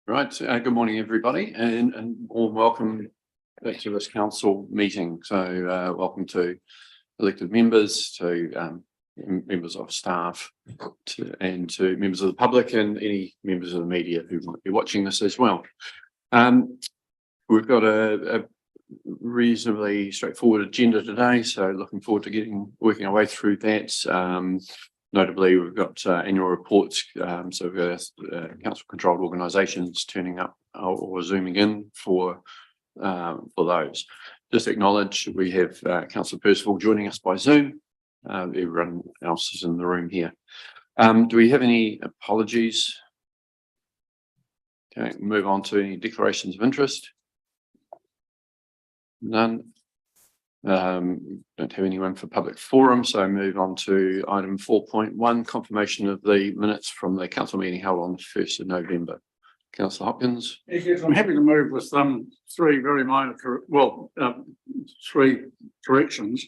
Right, good morning, everybody, and warm welcome back to this council meeting. So, welcome to elected members, to members of staff, and to members of the public, and any members of the media who might be watching this as well. We've got a reasonably straightforward agenda today, so looking forward to working our way through that. Notably, we've got annual reports, so we've got council-controlled organisations turning up or zooming in for those. Just acknowledge we have Councillor Percival joining us by Zoom. Everyone else is in the room here. Do we have any apologies? Okay, move on to any declarations of interest. None. Don't have anyone for public forum, so move on to item 4.1, confirmation of the minutes from the council meeting held on the 1st of November. Councillor Hopkins. Yes, I'm happy to move with three very minor, three corrections.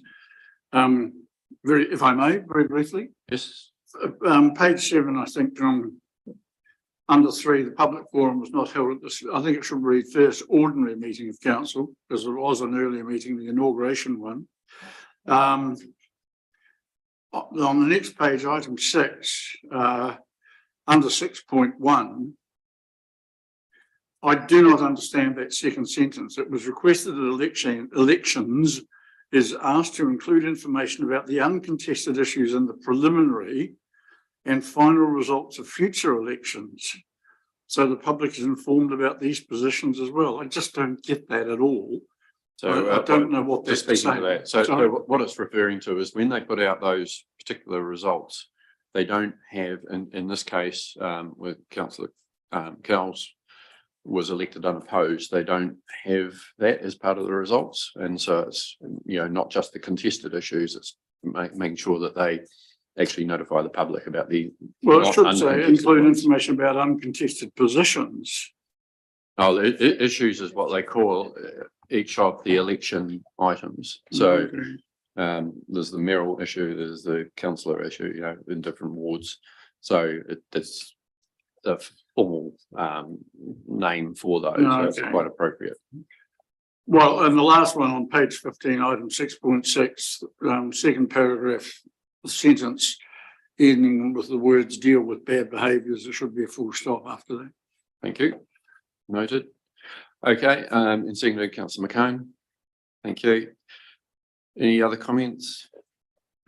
If I may, very briefly. Yes. Page 7, I think, under 3, the public forum was not held at this. I think it should read first ordinary meeting of council, because there was an earlier meeting, the inauguration one. On the next page, item 6, under 6.1, I do not understand that second sentence. It was requested that elections is asked to include information about the uncontested issues in the preliminary and final results of future elections, so the public is informed about these positions as well. I just don't get that at all. So I don't know what they're saying. That. So what it's referring to is when they put out those particular results, they don't have, in this case, with Councillor Kells was elected unopposed, they don't have that as part of the results, and so it's not just the contested issues; it's making sure that they actually notify the public about the. Well, it should say include information about uncontested positions. Oh, the issues is what they call each of the election items. So there's the mayoral issue, there's the councillor issue, in different wards. So it's the formal name for those. So it's quite appropriate. Well, and the last one on page 15, item 6.6, second paragraph sentence ending with the words deal with bad behaviours. There should be a full stop after that. Thank you. Noted. Okay, and seeing no Councillor McCone. Thank you. Any other comments?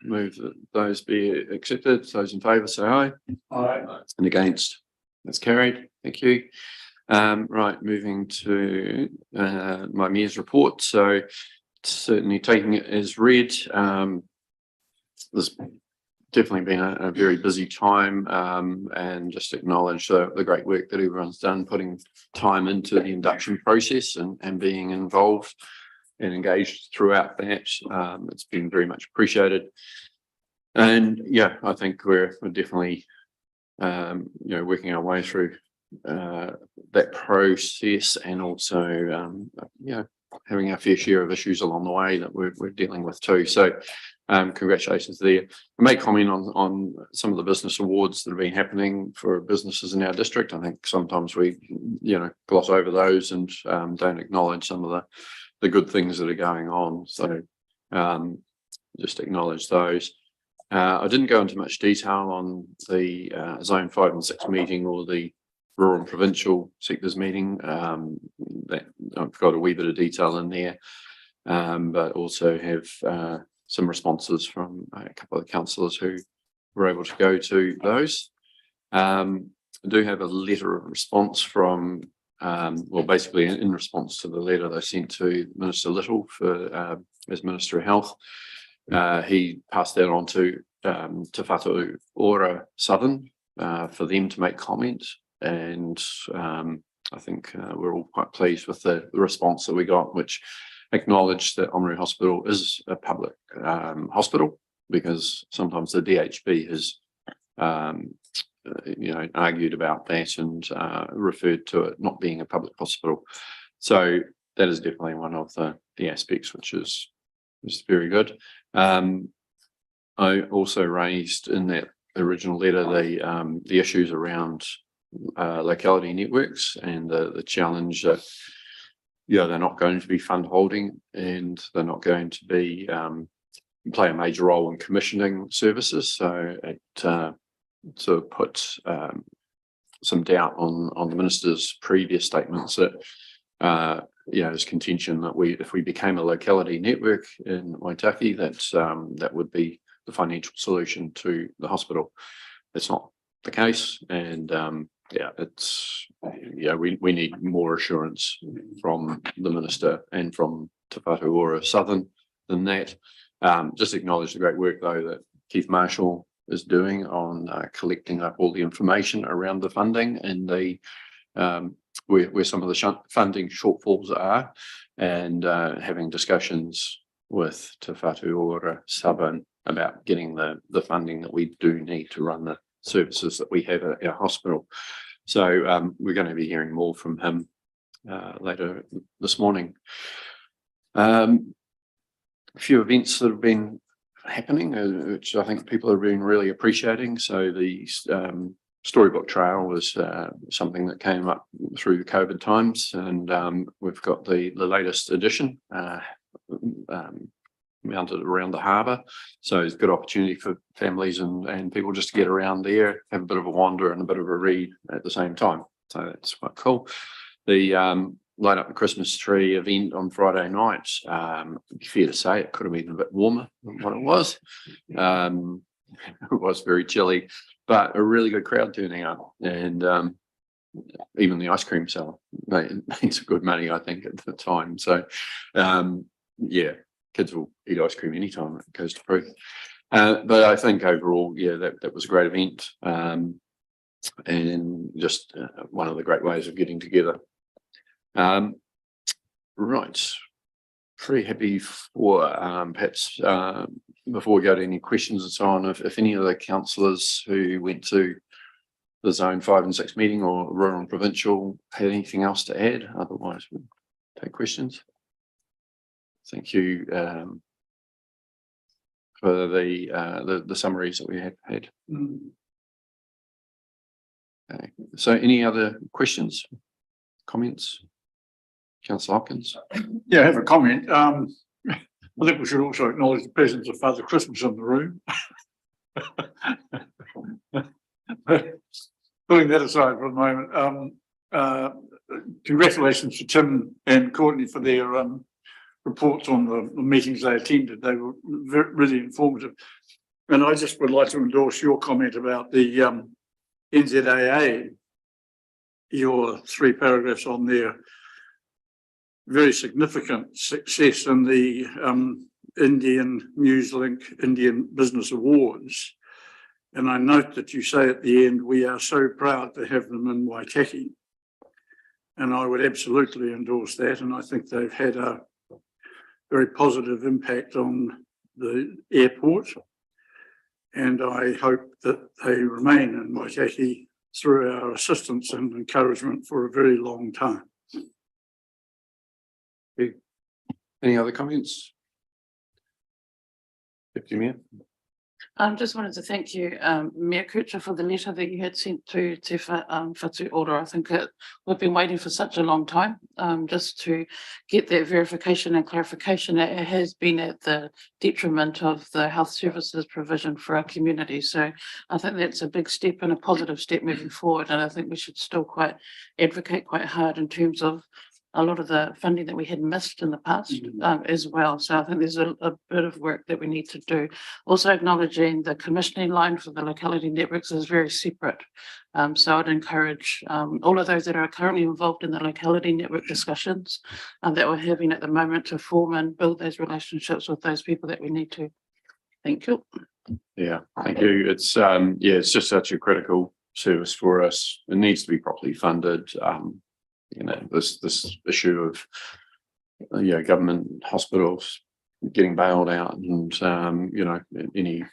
Move that those be accepted. Those in favour say aye. Aye. And against? That's carried. Thank you. Right, moving to my mayor's report. So certainly taking it as read. There's definitely been a very busy time, and just acknowledge the great work that everyone's done, putting time into the induction process and being involved and engaged throughout that. It's been very much appreciated. And yeah, I think we're definitely working our way through that process, and also having our fair share of issues along the way that we're dealing with too. So congratulations there. I may comment on some of the business awards that have been happening for businesses in our district. I think sometimes we gloss over those and don't acknowledge some of the good things that are going on. So just acknowledge those. I didn't go into much detail on the Zone 5 and 6 meeting or the rural and provincial sectors meeting. That I've got a wee bit of detail in there, but also have some responses from a couple of councillors who were able to go to those. I do have a letter of response from, basically in response to the letter they sent to Minister Little as Minister of Health. He passed that on to Te Whatu Ora Southern for them to make comment, and I think we're all quite pleased with the response that we got, which acknowledged that Oamaru Hospital is a public hospital, because sometimes the DHB has argued about that and referred to it not being a public hospital. So that is definitely one of the aspects which is very good. I also raised in that original letter the issues around locality networks and the challenge that they're not going to be fund holding and they're not going to be play a major role in commissioning services. So it sort of puts some doubt on the minister's previous statements that there's contention that if we became a locality network in Waitaki, that would be the financial solution to the hospital. That's not the case, and we need more assurance from the minister and from Te Whatu Ora Southern than that. Just acknowledge the great work though that Keith Marshall is doing on collecting up all the information around the funding and the where some of the funding shortfalls are, and having discussions with Te Whatu Ora Southern about getting the funding that we do need to run the services that we have at our hospital. So we're going to be hearing more from him later this morning. A few events that have been happening, which I think people have been really appreciating. So the Storybook Trail was something that came up through the COVID times, and we've got the latest edition mounted around the harbour. So it's a good opportunity for families and people just to get around there, have a bit of a wander and a bit of a read at the same time. So that's quite cool. The light up the Christmas tree event on Friday night, it'd be fair to say it could have been a bit warmer than what it was. It was very chilly, but a really good crowd turning up, and even the ice cream seller made some good money, I think, at the time. So kids will eat ice cream anytime it goes to Perth. But I think overall, that was a great event, and just one of the great ways of getting together. Right, pretty happy for perhaps before we go to any questions and so on, if any of the councillors who went to the Zone 5 and 6 meeting or rural and provincial had anything else to add, otherwise we'll take questions. Thank you for the summaries that we have had. Okay. So any other questions, comments? Councillor Hopkins? Yeah, I have a comment. I think we should also acknowledge the presence of Father Christmas in the room. Putting that aside for a moment, congratulations to Tim and Courtney for their reports on the meetings they attended. They were really informative. And I just would like to endorse your comment about the NZAA, your 3 paragraphs on there. Very significant success in the Indian NewsLink Indian Business Awards. And I note that you say at the end, we are so proud to have them in Waitaki. And I would absolutely endorse that. And I think they've had a very positive impact on the airport. And I hope that they remain in Waitaki through our assistance and encouragement for a very long time. Any other comments? Deputy Mayor? I just wanted to thank you, Mayor Kuchar, for the letter that you had sent to Te Whatu Ora. I think we've been waiting for such a long time just to get that verification and clarification. It has been at the detriment of the health services provision for our community. So I think that's a big step and a positive step moving forward. And I think we should still advocate quite hard in terms of a lot of the funding that we had missed in the past as well. So I think there's a bit of work that we need to do. Also acknowledging the commissioning line for the locality networks is very separate. So I'd encourage all of those that are currently involved in the locality network discussions that we're having at the moment to form and build those relationships with those people that we need to. Thank you. Yeah, thank you. It's it's just such a critical service for us. It needs to be properly funded. This issue of government hospitals getting bailed out and any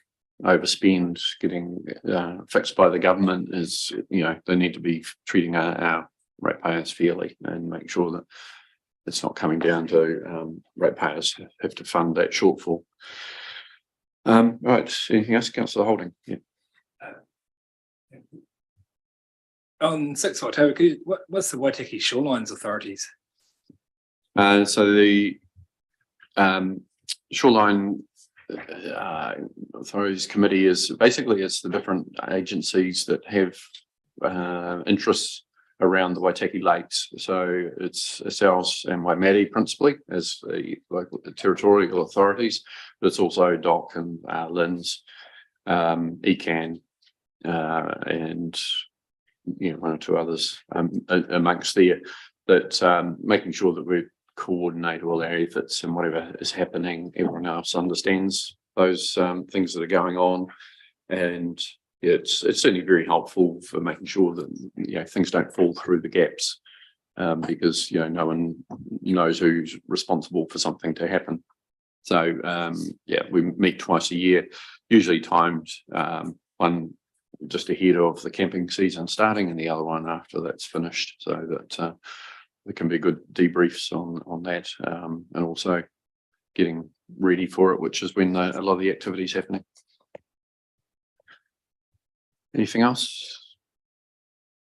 overspend getting fixed by the government is they need to be treating our ratepayers fairly and make sure that it's not coming down to ratepayers have to fund that shortfall. Right, anything else, Councillor Holding? Yeah. On 6th of October, what's the Waitaki Shorelines Authorities? So the Shoreline Authorities Committee is basically it's the different agencies that have interests around the Waitaki Lakes. So it's ourselves and Waimate principally as the local territorial authorities, but it's also DOC and LINZ, ECAN, and one or two others amongst there. That making sure that we coordinate all our efforts and whatever is happening, everyone else understands those things that are going on, and it's certainly very helpful for making sure that things don't fall through the gaps, because no one knows who's responsible for something to happen. So we meet twice a year, usually timed, one just ahead of the camping season starting and the other one after that's finished, so that there can be good debriefs on that, and also getting ready for it, which is when a lot of the activity is happening. Anything else?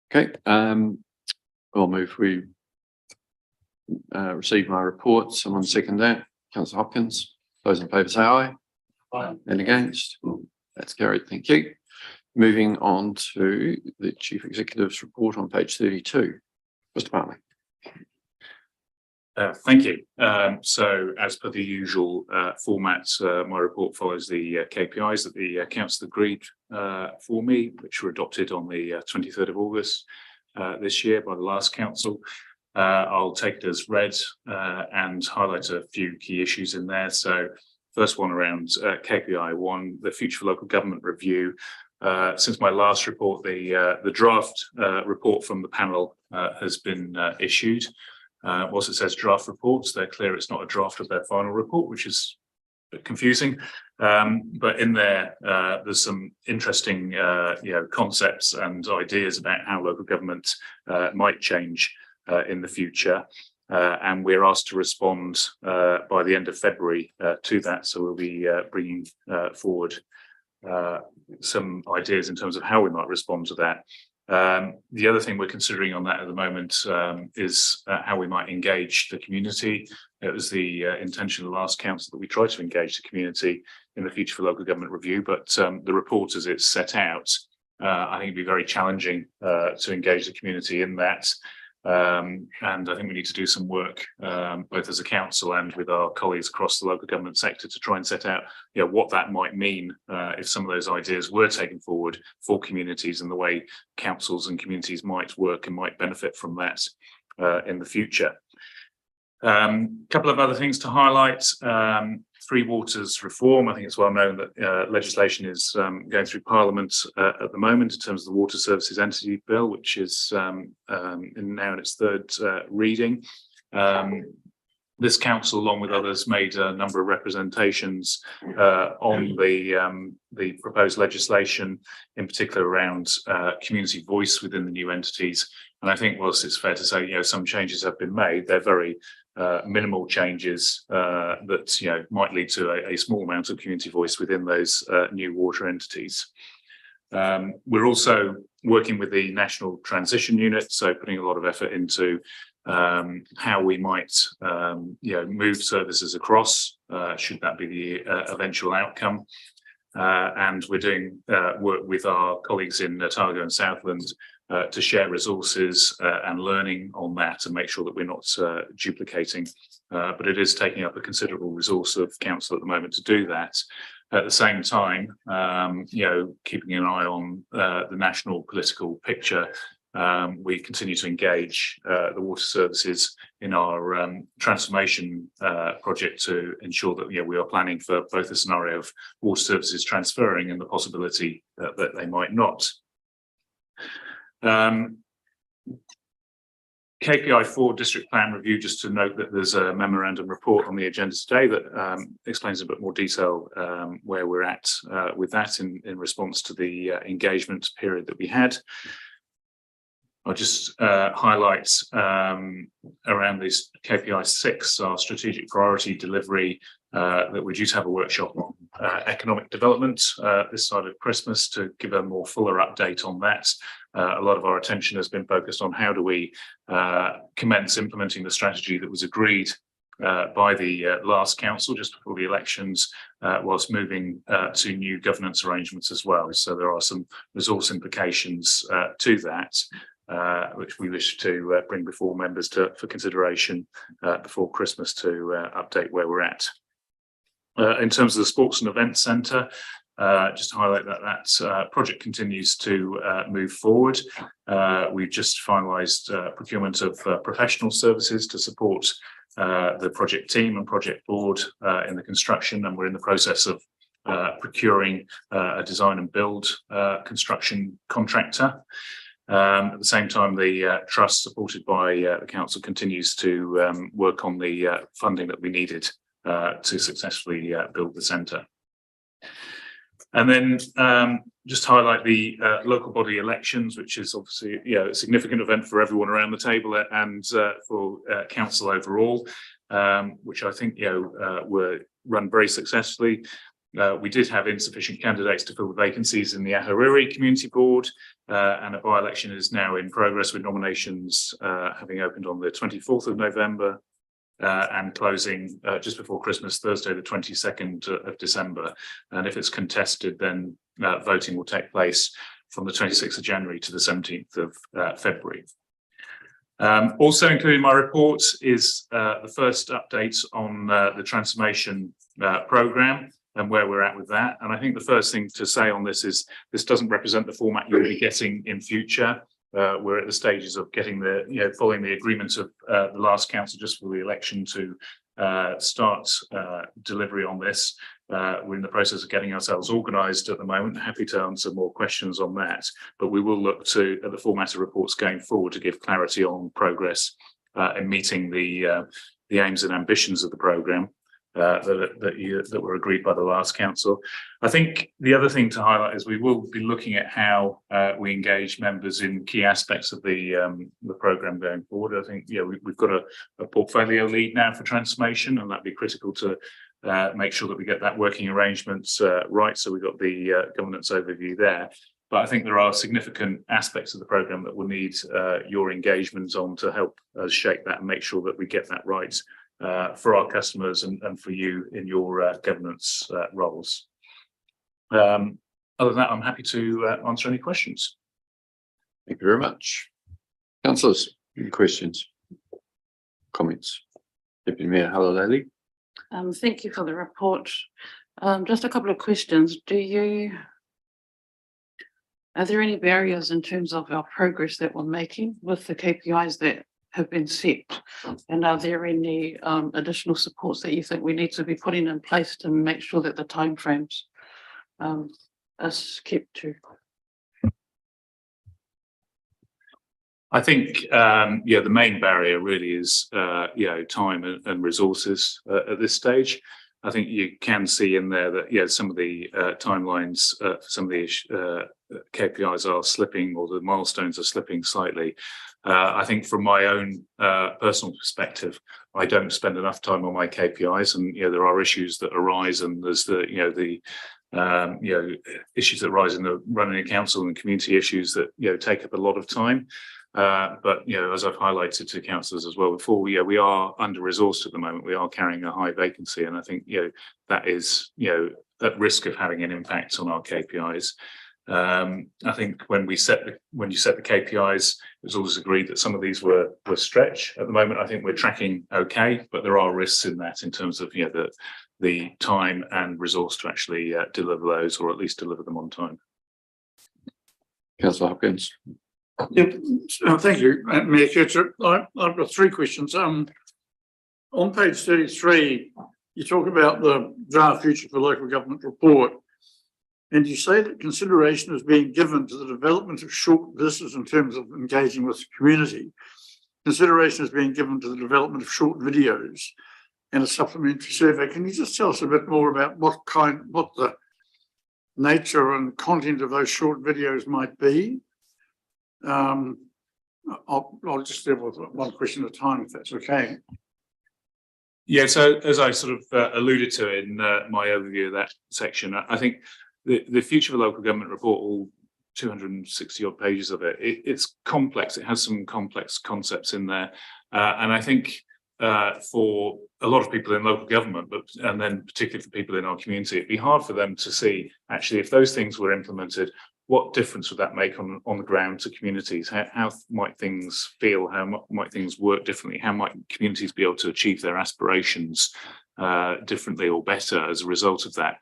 Okay, I'll move. We receive my report. Someone second that. Councillor Hopkins. Those in favour say aye. Aye. And against? That's carried. Thank you. Moving on to the Chief Executive's report on page 32. Mr. Bartley. Thank you. So as per the usual format, my report follows the KPIs that the council agreed for me, which were adopted on the 23rd of August this year by the last council. I'll take it as read and highlight a few key issues in there. So first one around KPI 1, the Future for Local Government review. Since my last report, the draft report from the panel has been issued. Whilst it says draft reports, they're clear it's not a draft of their final report, which is a bit confusing. But in there, there's some interesting concepts and ideas about how local government might change in the future. And we're asked to respond by the end of February to that. So we'll be bringing forward some ideas in terms of how we might respond to that. The other thing we're considering on that at the moment is how we might engage the community. It was the intention of the last council that we try to engage the community in the Future for Local Government review, but the report as it's set out, I think it'd be very challenging to engage the community in that. And I think we need to do some work both as a council and with our colleagues across the local government sector to try and set out what that might mean if some of those ideas were taken forward for communities and the way councils and communities might work and might benefit from that in the future. Couple of other things to highlight. Three Waters reform. I think it's well known that legislation is going through Parliament at the moment in terms of the Water Services Entity Bill, which is now in its third reading. This council, along with others, made a number of representations on the proposed legislation, in particular around community voice within the new entities. And I think, whilst it's fair to say, some changes have been made, they're very minimal changes that might lead to a small amount of community voice within those new water entities. We're also working with the National Transition Unit, so putting a lot of effort into how we might move services across, should that be the eventual outcome. And we're doing work with our colleagues in Otago and Southland to share resources and learning on that and make sure that we're not duplicating. But it is taking up a considerable resource of council at the moment to do that. At the same time, keeping an eye on the national political picture, we continue to engage the water services in our transformation project to ensure that we are planning for both the scenario of water services transferring and the possibility that they might not. KPI 4 district plan review, just to note that there's a memorandum report on the agenda today that explains a bit more detail where we're at with that in response to the engagement period that we had. I'll just highlight around this KPI 6, our strategic priority delivery, that we're due to have a workshop on economic development this side of Christmas to give a more fuller update on that. a lot of our attention has been focused on how do we commence implementing the strategy that was agreed by the last council just before the elections, whilst moving to new governance arrangements as well. So there are some resource implications to that, which we wish to bring before members for consideration before Christmas to update where we're at. In terms of the Sports and Events Centre, just to highlight that project continues to move forward. We've just finalised procurement of professional services to support the project team and project board in the construction, and we're in the process of procuring a design and build construction contractor. At the same time, the trust, supported by the council, continues to work on the funding that we needed to successfully build the centre. And then just highlight the local body elections, which is obviously a significant event for everyone around the table and for council overall, which I think were run very successfully. We did have insufficient candidates to fill the vacancies in the Ahuriri Community Board, and a by-election is now in progress with nominations having opened on the 24th of November and closing just before Christmas, Thursday, the 22nd of December. And if it's contested, then voting will take place from the 26th of January to the 17th of February. Also included in my report is the first update on the transformation programme and where we're at with that. And I think the first thing to say on this is this doesn't represent the format you'll be getting in future. We're at the stages of getting the, following the agreement of the last council just for the election to start delivery on this. We're in the process of getting ourselves organised at the moment. Happy to answer more questions on that, but we will look to at the format of reports going forward to give clarity on progress in meeting the aims and ambitions of the programme that were agreed by the last council. I think the other thing to highlight is we will be looking at how we engage members in key aspects of the programme going forward. I think we've got a portfolio lead now for transformation, and that'd be critical to make sure that we get that working arrangements right. So we've got the governance overview there. But I think there are significant aspects of the programme that will need your engagement on to help us shape that and make sure that we get that right for our customers and for you in your governance roles. Other than that, I'm happy to answer any questions. Thank you very much. Councillors, any questions, comments? Deputy Mayor Halalali. Thank you for the report. Just a couple of questions. Are there any barriers in terms of our progress that we're making with the KPIs that have been set? And are there any additional supports that you think we need to be putting in place to make sure that the timeframes are kept to? I think the main barrier really is time and resources at this stage. I think you can see in there that some of the timelines for some of the KPIs are slipping, or the milestones are slipping slightly. I think from my own personal perspective, I don't spend enough time on my KPIs, and there are issues that arise, and there's the issues that arise in the running a council and community issues that take up a lot of time. But as I've highlighted to councillors as well before, we are under resourced at the moment. We are carrying a high vacancy, and I think that is at risk of having an impact on our KPIs. I think when you set the KPIs, it was always agreed that some of these were stretch. At the moment, I think we're tracking okay, but there are risks in that in terms of the time and resource to actually deliver those, or at least deliver them on time. Councillor Hopkins. Yeah, thank you, Mayor Kircher. I've got three questions. On page 33, you talk about the draft Future for Local Government report, and you say that consideration is being given to the development of this is in terms of engaging with the community. Consideration is being given to the development of short videos and a supplementary survey. Can you just tell us a bit more about what the nature and content of those short videos might be? I'll just deal with one question at a time, if that's okay. Yeah, so as I sort of alluded to in my overview of that section, I think the Future for Local Government report will 260 odd pages of it. It's complex. It has some complex concepts in there. And I think for a lot of people in local government, and then particularly for people in our community, it'd be hard for them to see actually if those things were implemented, what difference would that make on the ground to communities? How might things feel? How might things work differently? How might communities be able to achieve their aspirations differently or better as a result of that?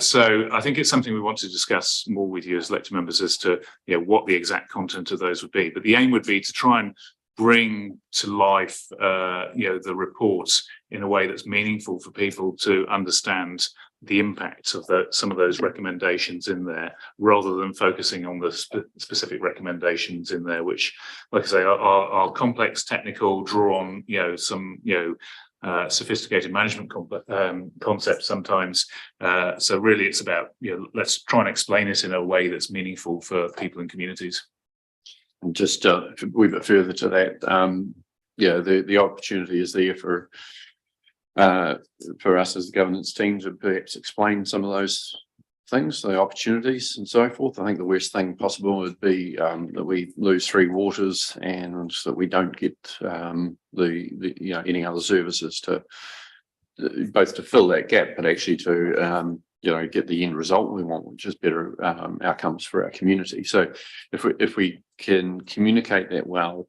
So I think it's something we want to discuss more with you as elected members as to what the exact content of those would be. But the aim would be to try and bring to life the reports in a way that's meaningful for people to understand the impact of some of those recommendations in there, rather than focusing on the specific recommendations in there, which, like I say, are complex, technical, draw on some sophisticated management concepts sometimes. So really it's about let's try and explain it in a way that's meaningful for people and communities. And just a wee bit further to that, the opportunity is there for us as the governance team to perhaps explain some of those things, the opportunities and so forth. I think the worst thing possible would be that we lose 3 waters and that we don't get any other services to both to fill that gap, but actually to get the end result we want, which is better outcomes for our community. So if we can communicate that well,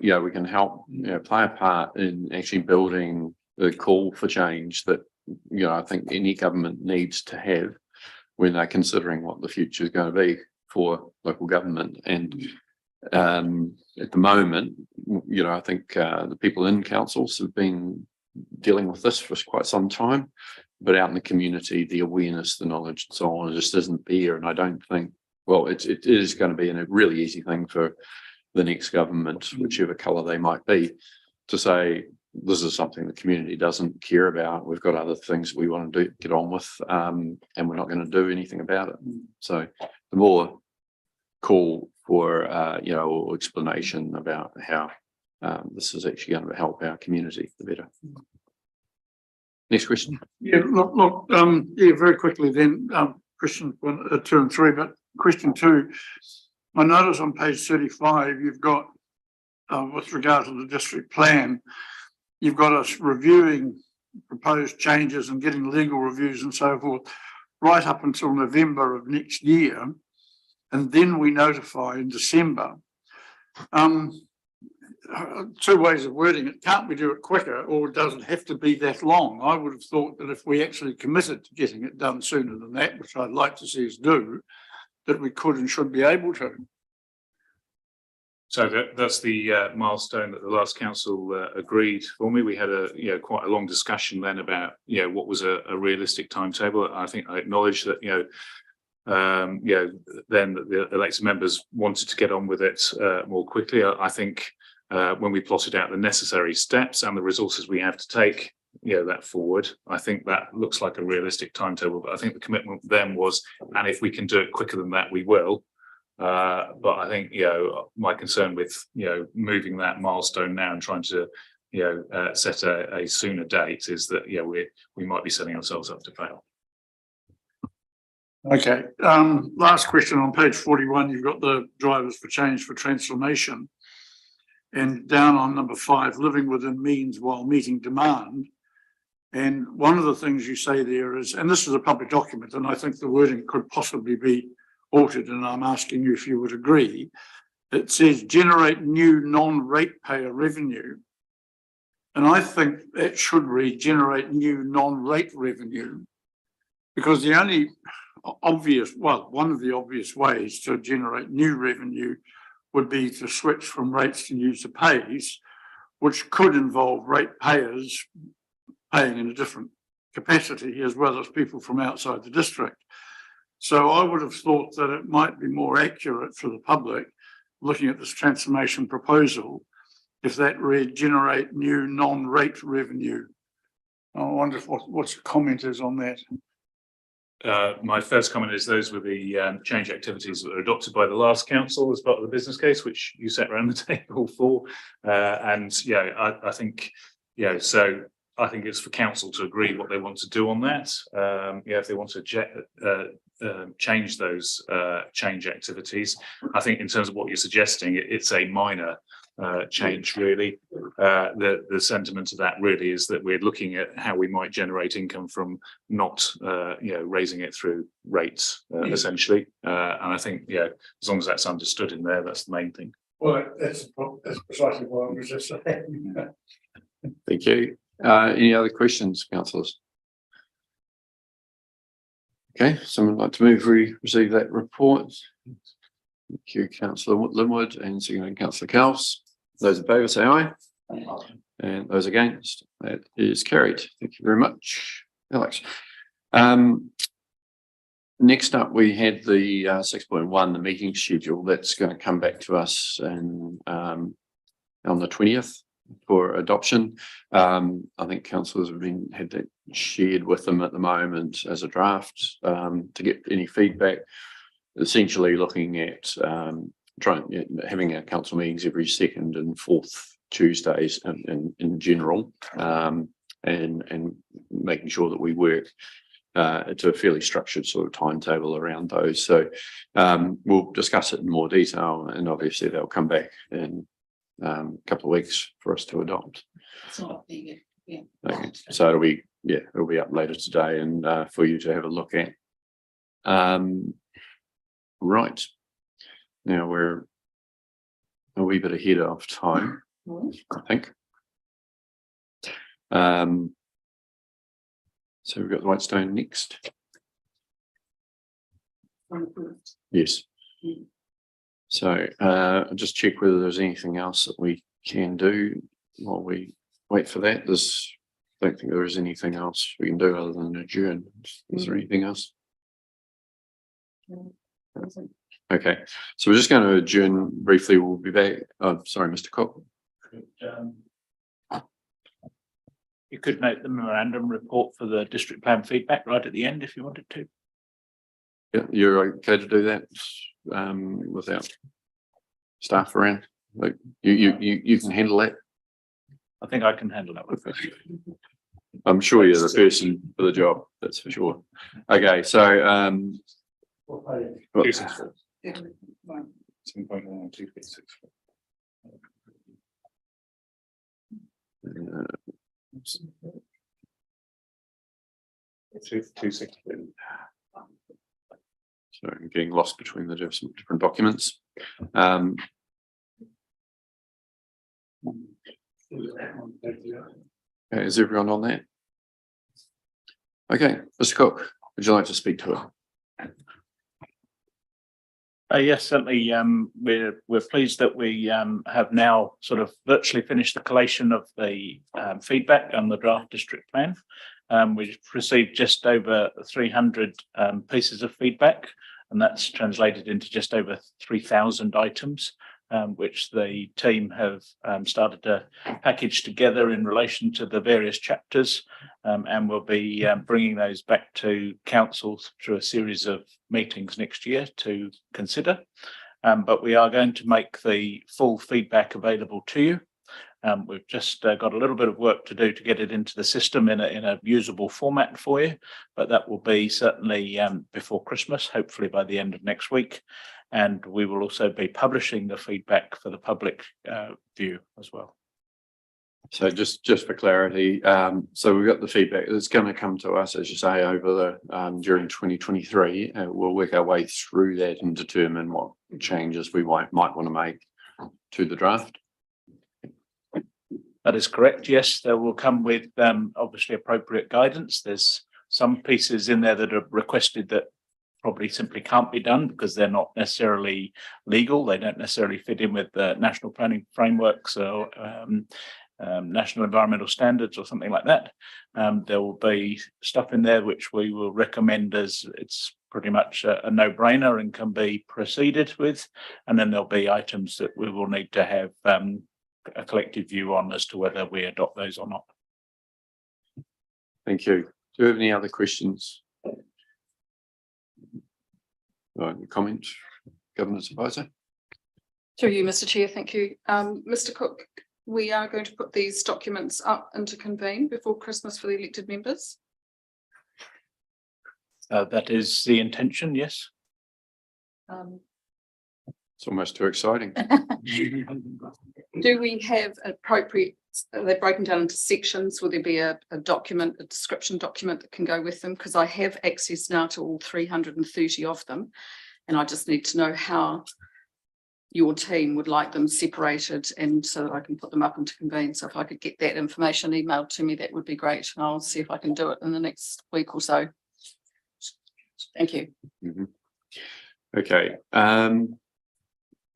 we can help play a part in actually building the call for change that I think any government needs to have when they're considering what the future is going to be for local government. And at the moment, I think the people in councils have been dealing with this for quite some time, but out in the community, the awareness, the knowledge and so on just isn't there. And I don't think, it is going to be a really easy thing for the next government, whichever colour they might be, to say, this is something the community doesn't care about. We've got other things we want to get on with, and we're not going to do anything about it. So the more call for, or explanation about how this is actually going to help our community, the better. Next question. Yeah, look, very quickly then, question 1, 2 and 3, but question 2, I notice on page 35, you've got, with regard to the district plan, you've got us reviewing proposed changes and getting legal reviews and so forth right up until November of next year, and then we notify in December. 2 ways of wording it. Can't we do it quicker, or does it have to be that long? I would have thought that if we actually committed to getting it done sooner than that, which I'd like to see us do, that we could and should be able to. So that's the milestone that the last council agreed for me. We had quite a long discussion then about what was a realistic timetable. I think I acknowledge that then that the elected members wanted to get on with it more quickly. I think when we plotted out the necessary steps and the resources we have to take that forward, I think that looks like a realistic timetable. But I think the commitment then was, and if we can do it quicker than that, we will. But I think my concern with moving that milestone now and trying to set a sooner date is that we might be setting ourselves up to fail. Okay, last question on page 41, you've got the drivers for change for transformation, and down on number 5, living within means while meeting demand. And one of the things you say there is, and this is a public document, and I think the wording could possibly be altered, and I'm asking you if you would agree. It says generate new non-ratepayer revenue, and I think it should read generate new non-rate revenue, because the only obvious, one of the obvious ways to generate new revenue would be to switch from rates to user pays, which could involve ratepayers paying in a different capacity, as well as people from outside the district. So I would have thought that it might be more accurate for the public, looking at this transformation proposal, if that read generate new non-rate revenue. I wonder what your comment is on that. My first comment is those were the change activities that were adopted by the last council as part of the business case, which you sat around the table for. I think, so I think it's for council to agree what they want to do on that. If they want to change those change activities. I think in terms of what you're suggesting, it's a minor change really. The sentiment of that really is that we're looking at how we might generate income from not raising it through rates essentially. And I think as long as that's understood in there, that's the main thing. Well, that's precisely what I was just saying. Thank you. Any other questions, councillors? Okay, someone would like to move we receive that report. Thank you, Councillor Linwood, and second Councillor Cowles. Those in favour say aye. And those against, that is carried. Thank you very much, Alex. Next up, we had the 6.1, the meeting schedule. That's going to come back to us and on the 20th for adoption. I think councillors have had that shared with them at the moment as a draft to get any feedback. Essentially looking at having our council meetings every second and fourth Tuesdays in general, and making sure that we work to a fairly structured sort of timetable around those. So we'll discuss it in more detail, and obviously they'll come back in a couple of weeks for us to adopt. It's not big, yeah. Okay. So it'll be up later today and for you to have a look at. Right. Now we're a wee bit ahead of time, I think. So we've got the Whitestone next. Yes. So I'll just check whether there's anything else that we can do while we wait for that. I don't think there is anything else we can do other than adjourn. Is there anything else? Okay, so we're just going to adjourn briefly. We'll be back. Oh, sorry, Mr. Cook. You could note the memorandum report for the district plan feedback right at the end if you wanted to. Yeah, you're okay to do that without staff around. Like you can handle that. I think I can handle that one. I'm sure you're the person for the job. That's for sure. Okay, so 264. 7.1 2.64. 260. So I'm getting lost between the different documents. Okay, is everyone on that? Okay, Mr. Cook, would you like to speak to it? Yes, certainly. We're pleased that we have now sort of virtually finished the collation of the feedback on the draft district plan. We've received just over 300 pieces of feedback, and that's translated into just over 3,000 items, which the team have started to package together in relation to the various chapters, and we'll be bringing those back to council through a series of meetings next year to consider. But we are going to make the full feedback available to you. We've just got a little bit of work to do to get it into the system in a usable format for you, but that will be certainly before Christmas, hopefully by the end of next week. And we will also be publishing the feedback for the public view as well. So just for clarity, so we've got the feedback that's going to come to us, as you say, over the during 2023. We'll work our way through that and determine what changes we might want to make to the draft. That is correct. Yes, they will come with obviously appropriate guidance. There's some pieces in there that are requested that probably simply can't be done because they're not necessarily legal. They don't necessarily fit in with the national planning frameworks or national environmental standards or something like that. There will be stuff in there which we will recommend as it's pretty much a no-brainer and can be proceeded with. And then there'll be items that we will need to have a collective view on as to whether we adopt those or not. Thank you. Do you have any other questions? Comment, Governance Advisor? Through you, Mr. Chair, thank you. Mr. Cook, we are going to put these documents up and to convene before Christmas for the elected members. That is the intention, yes. It's almost too exciting. Do we have appropriate, they're broken down into sections, will there be a document, a description document that can go with them? Because I have access now to all 330 of them, and I just need to know how your team would like them separated, and so that I can put them up into convene. So if I could get that information emailed to me, that would be great. And I'll see if I can do it in the next week or so. Thank you. Okay.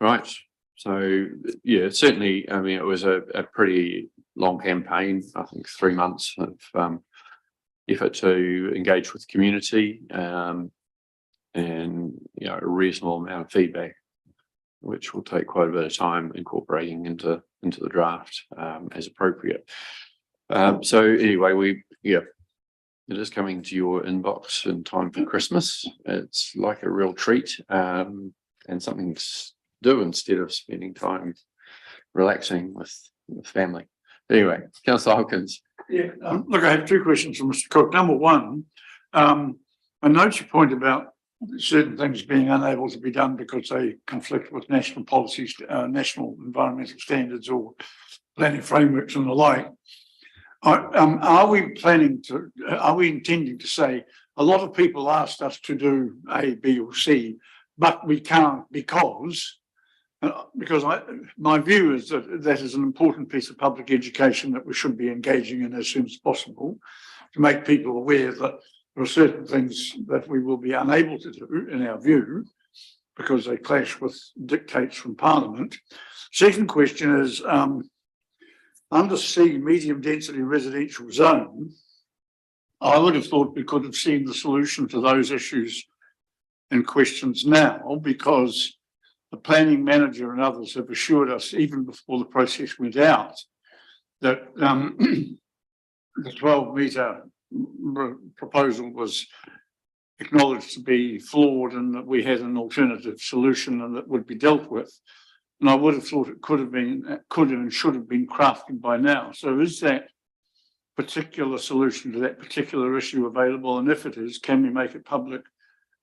Right. So yeah, certainly. I mean, it was a pretty long campaign. I think 3 months of effort to engage with the community, and a reasonable amount of feedback, which will take quite a bit of time incorporating into the draft as appropriate. So anyway, it is coming to your inbox in time for Christmas. It's like a real treat, and something to do instead of spending time relaxing with family. Anyway, Councillor Hopkins. Yeah, look, I have two questions from Mr. Cook. Number one, I note your point about certain things being unable to be done because they conflict with national policies, national environmental standards or planning frameworks and the like. Are we intending to say a lot of people asked us to do A, B or C, but we can't because my view is that is an important piece of public education that we should be engaging in as soon as possible, to make people aware that there are certain things that we will be unable to do, in our view, because they clash with dictates from Parliament. Second question is, under C, medium density residential zone, I would have thought we could have seen the solution to those issues in questions now, because the planning manager and others have assured us, even before the process went out, that the 12-metre proposal was acknowledged to be flawed and that we had an alternative solution and that would be dealt with. And I would have thought it could and should have been crafted by now. So is that particular solution to that particular issue available? And if it is, can we make it public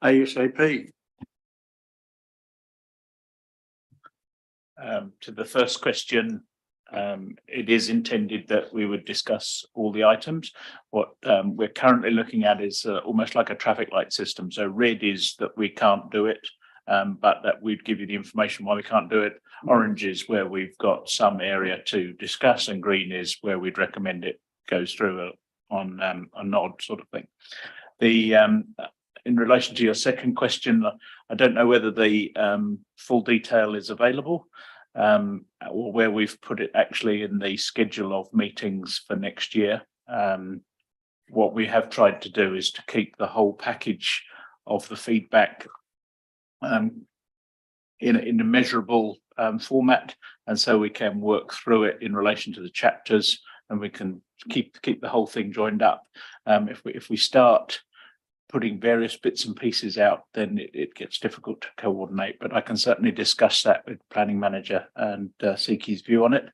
ASAP? To the first question, it is intended that we would discuss all the items. What we're currently looking at is almost like a traffic light system. So red is that we can't do it, but that we'd give you the information why we can't do it. Orange is where we've got some area to discuss, and green is where we'd recommend it goes through on a nod sort of thing. The in relation to your second question, I don't know whether the full detail is available, or where we've put it actually in the schedule of meetings for next year. What we have tried to do is to keep the whole package of the feedback in a measurable format, and so we can work through it in relation to the chapters, and we can keep the whole thing joined up. If we start putting various bits and pieces out, then it gets difficult to coordinate, but I can certainly discuss that with planning manager and seek his view on it,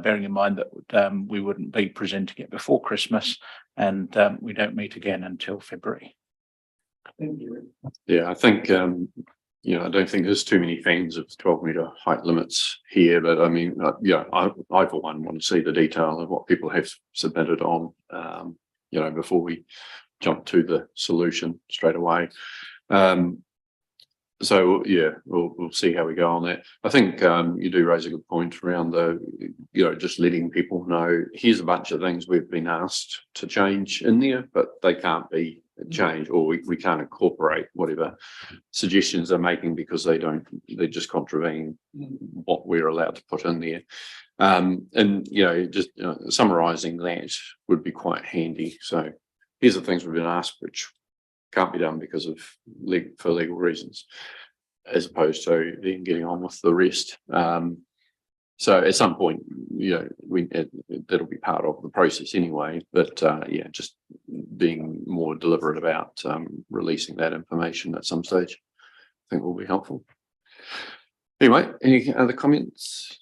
bearing in mind that we wouldn't be presenting it before Christmas, and we don't meet again until February. Thank you. Yeah, I think I don't think there's too many fans of 12-metre height limits here, but I mean, I for one want to see the detail of what people have submitted on, before we jump to the solution straight away. So yeah, we'll see how we go on that. I think you do raise a good point around just letting people know here's a bunch of things we've been asked to change in there, but they can't be changed, or we can't incorporate whatever suggestions they're making because they just contravene what we're allowed to put in there. Summarising that would be quite handy. So here's the things we've been asked which can't be done because of for legal reasons, as opposed to then getting on with the rest. So at some point, that'll be part of the process anyway. But just being more deliberate about releasing that information at some stage, I think will be helpful. Anyway, any other comments?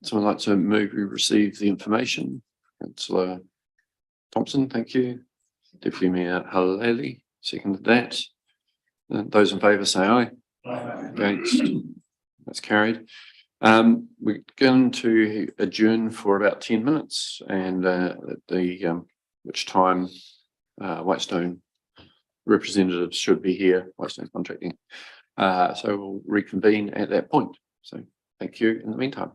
Someone like to move we receive the information? Councillor Thompson, thank you. Deputy Mayor Halali. seconded that. Those in favour say aye. Against, that's carried. We're going to adjourn for about 10 minutes and at the which time Whitestone representatives should be here, Whitestone Contracting. So we'll reconvene at that point. So thank you in the meantime.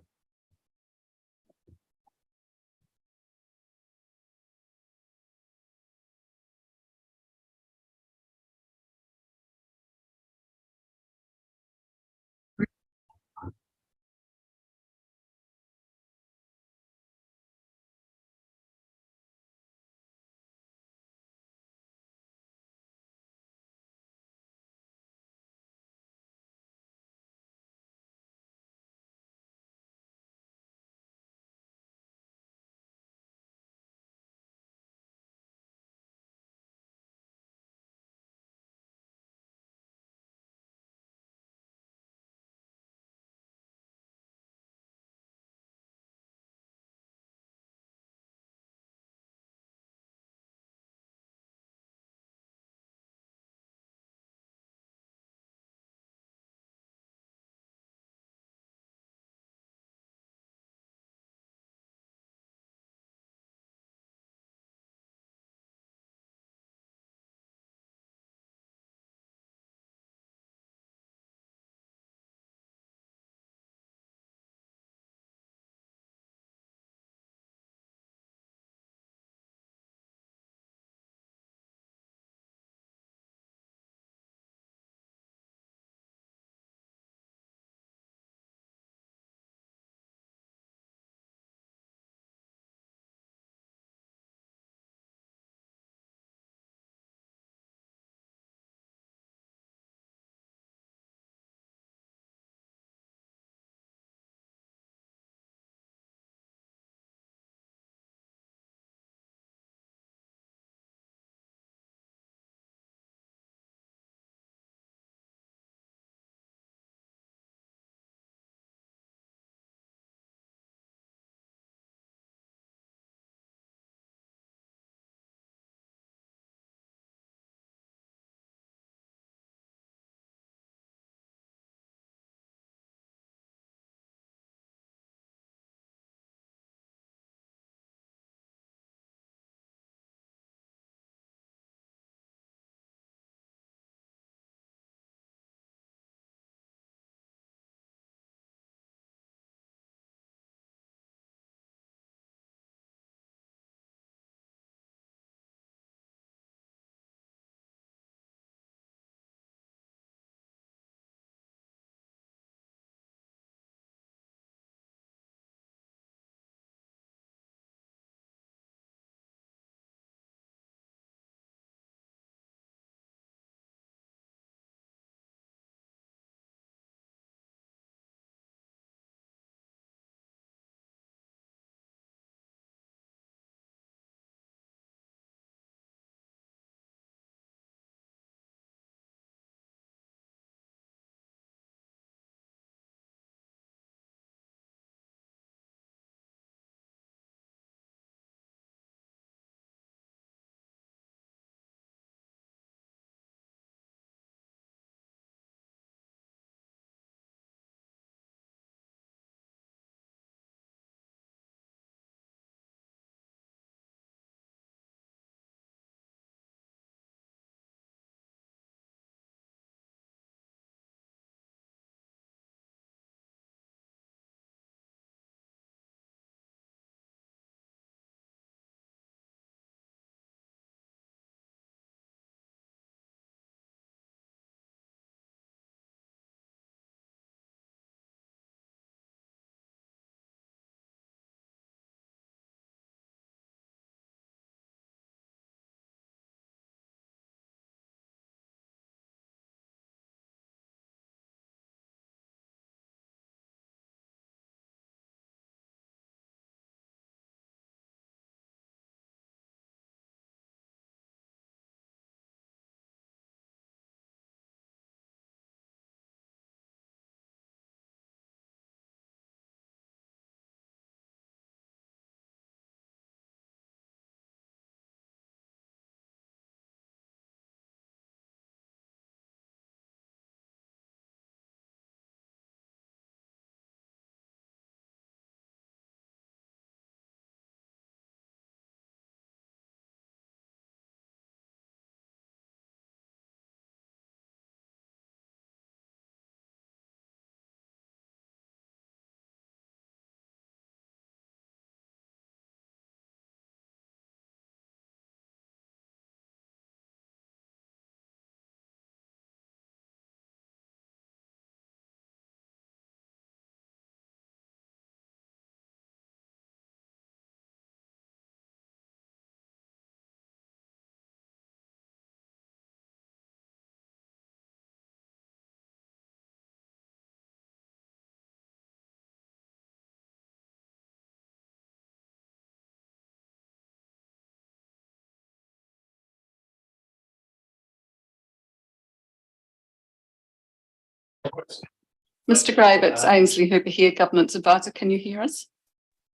Mr Grave, it's Ainsley Hooper here, Governance Advisor. Can you hear us?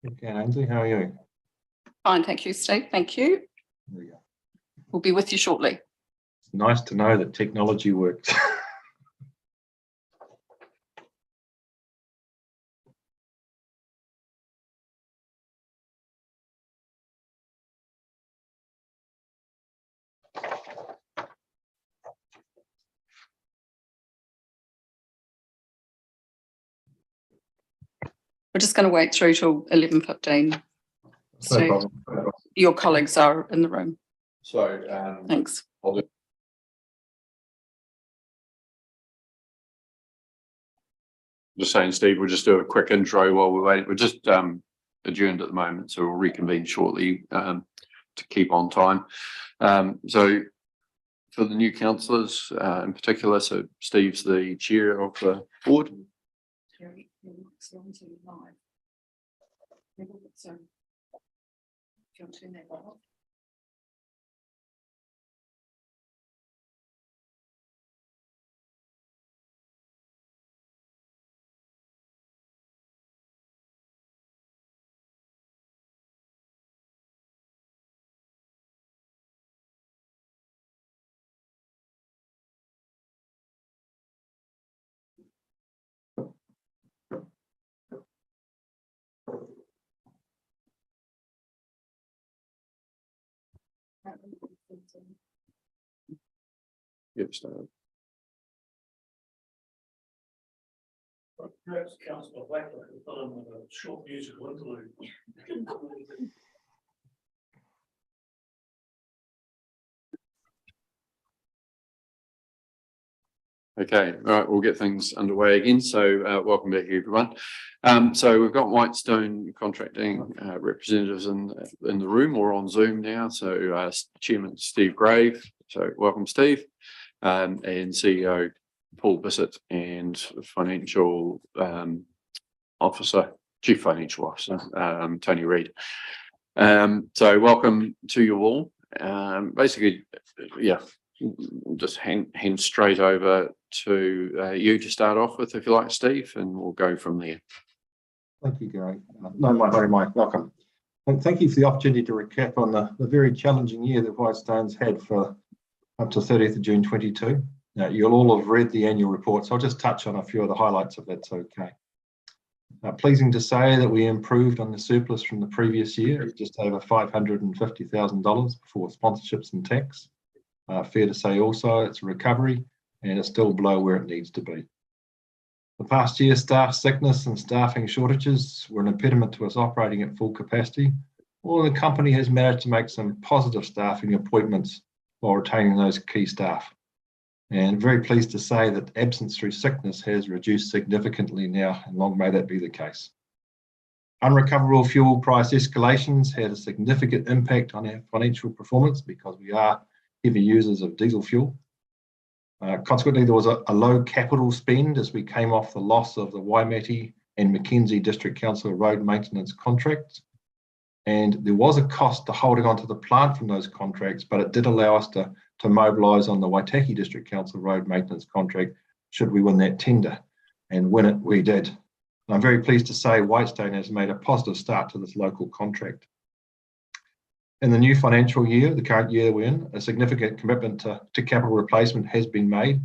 Okay, Ainsley, how are you? Fine, thank you, Steve. Thank you. There we go. We'll be with you shortly. It's nice to know that technology works. We're just going to wait through till 11:15. No So problem. your colleagues are in the room. So, Thanks. just saying, Steve, we'll just do a quick intro while we're waiting. We're just adjourned at the moment, so we'll reconvene shortly to keep on time. So for the new councillors in particular, so Steve's the chair of the board. Yep, start. Perhaps Councillor Waitaki could fill in with a short musical interlude. Okay, all right, we'll get things underway again. So welcome back, everyone. So we've got Whitestone Contracting representatives in the room or on Zoom now. So Chairman Steve Grave, so welcome Steve, and CEO Paul Bissett and Financial Officer, Chief Financial Officer, Tony Reid. So welcome to you all. Basically, yeah, just hand straight over to you to start off with, if you like, Steve, and we'll go from there. Thank you, Gary. Welcome. And thank you for the opportunity to recap on the very challenging year that Whitestone's had for up to 30th of June 22. You'll all have read the annual report, so I'll just touch on a few of the highlights if that's okay. Pleasing to say that we improved on the surplus from the previous year. It's just over $550,000 before sponsorships and tax. Fair to say also it's a recovery and it's still below where it needs to be. The past year, staff sickness and staffing shortages were an impediment to us operating at full capacity, or the company has managed to make some positive staffing appointments while retaining those key staff. And very pleased to say that absence through sickness has reduced significantly now, and long may that be the case. Unrecoverable fuel price escalations had a significant impact on our financial performance because we are heavy users of diesel fuel. Consequently, there was a low capital spend as we came off the loss of the Waitaki and Mackenzie District Council road maintenance contracts. And there was a cost to holding onto the plant from those contracts, but it did allow us to mobilise on the Waitaki District Council road maintenance contract should we win that tender. And win it, we did. And I'm very pleased to say Whitestone has made a positive start to this local contract. In the new financial year, the current year we're in, a significant commitment to capital replacement has been made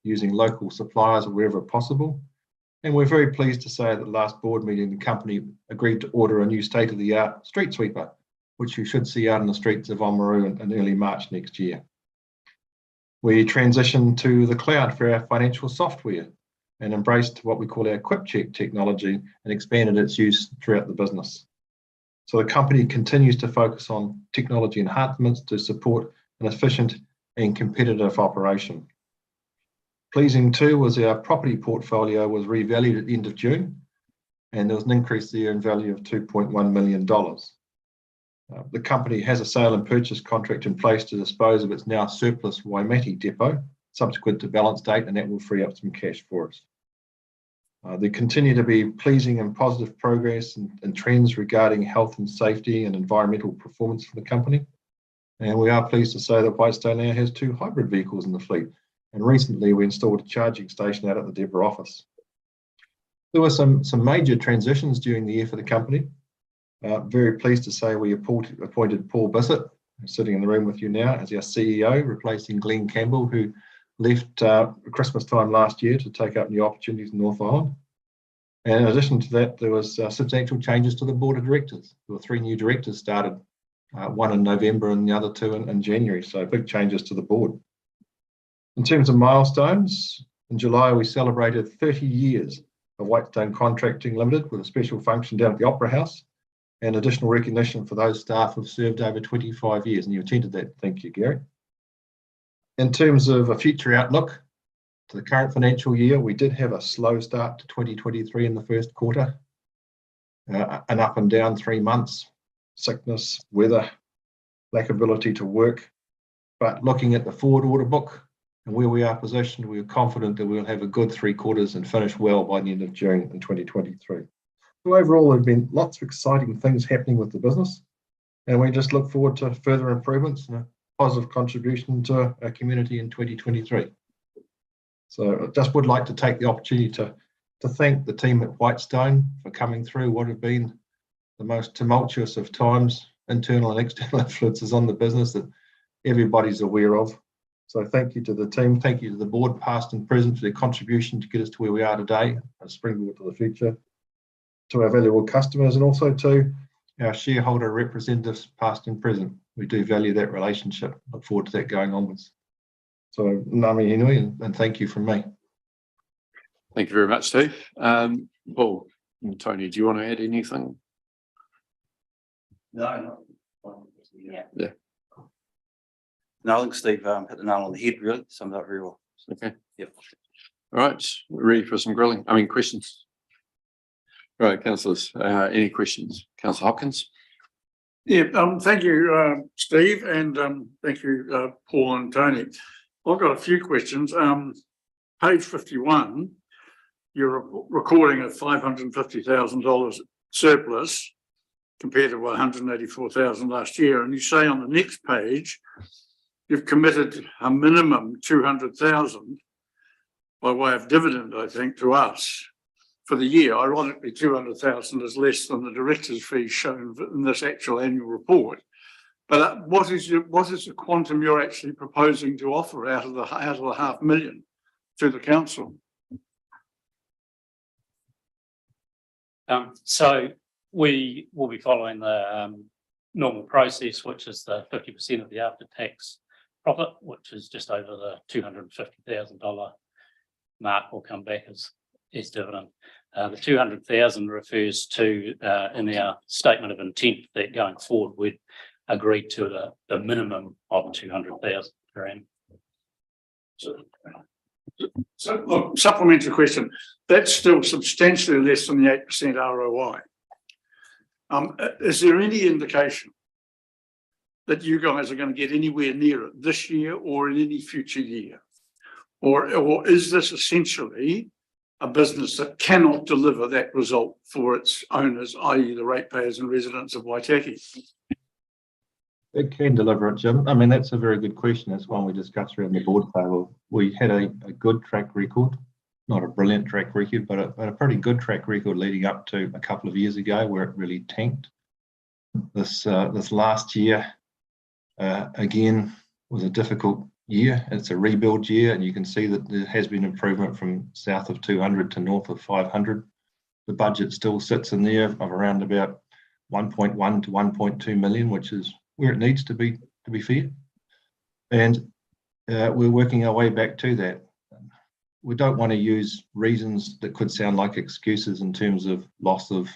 using local suppliers wherever possible. And we're very pleased to say that the last board meeting, the company agreed to order a new state-of-the-art street sweeper, which you should see out in the streets of Oamaru in early March next year. We transitioned to the cloud for our financial software and embraced what we call our Quick Check technology and expanded its use throughout the business. So the company continues to focus on technology enhancements to support an efficient and competitive operation. Pleasing too was our property portfolio was revalued at the end of June, and there was an increase there in value of $2.1 million. The company has a sale and purchase contract in place to dispose of its now surplus Waimate depot subsequent to balance date, and that will free up some cash for us. There continue to be pleasing and positive progress and trends regarding health and safety and environmental performance for the company. And we are pleased to say that Whitestone now has 2 hybrid vehicles in the fleet, And recently we installed a charging station out at the Deborah office. There were some major transitions during the year for the company. Very pleased to say we appointed Paul Bissett, who's sitting in the room with you now, as our CEO, replacing Glenn Campbell, who left Christmas time last year to take up new opportunities in North Island. And in addition to that, there was substantial changes to the board of directors. There were 3 new directors started, one in November and the other 2 in January. So big changes to the board. In terms of milestones, in July we celebrated 30 years of Whitestone Contracting Limited with a special function down at the Opera House and additional recognition for those staff who've served over 25 years. And you attended that. Thank you, Gary. In terms of a future outlook to the current financial year, we did have a slow start to 2023 in the first quarter. An up and down 3 months, sickness, weather, lack of ability to work. But looking at the forward order book and where we are positioned, we are confident that we'll have a good 3 quarters and finish well by the end of June in 2023. So overall, there have been lots of exciting things happening with the business, and we just look forward to further improvements and a positive contribution to our community in 2023. So I just would like to take the opportunity to thank the team at Whitestone for coming through what have been the most tumultuous of times, internal and external influences on the business that everybody's aware of. So thank you to the team, thank you to the board, past and present, for their contribution to get us to where we are today, a springboard to the future, to our valuable customers, and also to our shareholder representatives, past and present. We do value that relationship. Look forward to that going onwards. So ngā mihi nui, and thank you from me. Thank you very much, Steve. Paul and Tony, do you want to add anything? No. Yeah. No, I think Steve hit the nail on the head, really. Summed it up very well. Okay. Yep. All right. We're ready for some questions. Right, councillors, any questions? Councillor Hopkins. Yeah, thank you, Steve, and thank you, Paul and Tony. I've got a few questions. Page 51, you're recording a $550,000 surplus compared to $184,000 last year, and you say on the next page you've committed a minimum $200,000 by way of dividend, I think, to us for the year. Ironically, $200,000 is less than the director's fee shown in this actual annual report. But what is the quantum you're actually proposing to offer out of the $500,000 to the council? So we will be following the normal process, which is the 50% of the after-tax profit, which is just over the $250,000 mark, will come back as dividend. The 200,000 refers to in our statement of intent that going forward we'd agreed to the minimum of 200,000 per annum. So look, supplementary question. That's still substantially less than the 8% ROI. Is there any indication that you guys are going to get anywhere near it this year or in any future year? Or is this essentially a business that cannot deliver that result for its owners, i.e. the ratepayers and residents of Waitaki? It can deliver it, Jim. I mean, that's a very good question. That's one we discussed around the board table. We had a good track record, not a brilliant track record, but a pretty good track record leading up to a couple of years ago where it really tanked. This last year, again, was a difficult year. It's a rebuild year, and you can see that there has been improvement from south of 200 to north of 500. The budget still sits in there of around about 1.1 to 1.2 million, which is where it needs to be fair. And we're working our way back to that. We don't want to use reasons that could sound like excuses in terms of loss of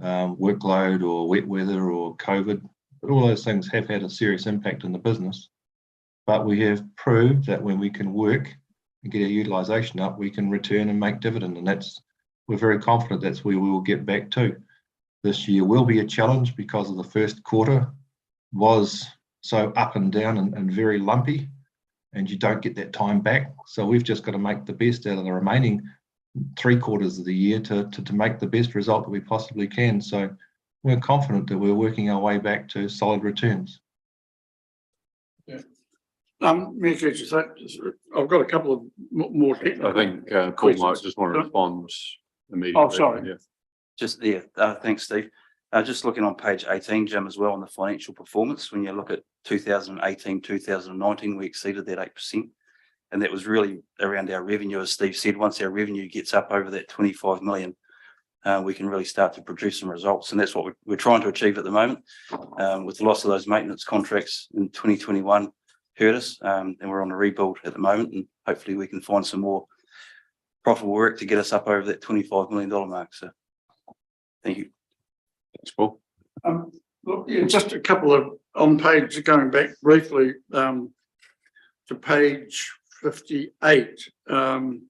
workload or wet weather or COVID, but all those things have had a serious impact on the business. But we have proved that when we can work and get our utilisation up, we can return and make dividend, and we're very confident that's where we will get back to. This year will be a challenge because of the first quarter was so up and down and very lumpy, and you don't get that time back. So we've just got to make the best out of the remaining 3 quarters of the year to make the best result that we possibly can. So we're confident that we're working our way back to solid returns. Yeah. Mayor Church, I've got a couple of more technical. I think Paul questions. might just want to respond immediately. Oh, sorry. Yeah. Just there, thanks, Steve. Just looking on page 18, Jim, as well, on the financial performance, when you look at 2018, 2019, we exceeded that 8%. And that was really around our revenue, as Steve said. Once our revenue gets up over that 25 million, we can really start to produce some results. And that's what we're trying to achieve at the moment. With the loss of those maintenance contracts in 2021 hurt us, and we're on a rebuild at the moment. And hopefully we can find some more profitable work to get us up over that $25 million mark. So thank you. Thanks, Paul. Look, yeah, just a couple of on page, going back briefly to page 58. Can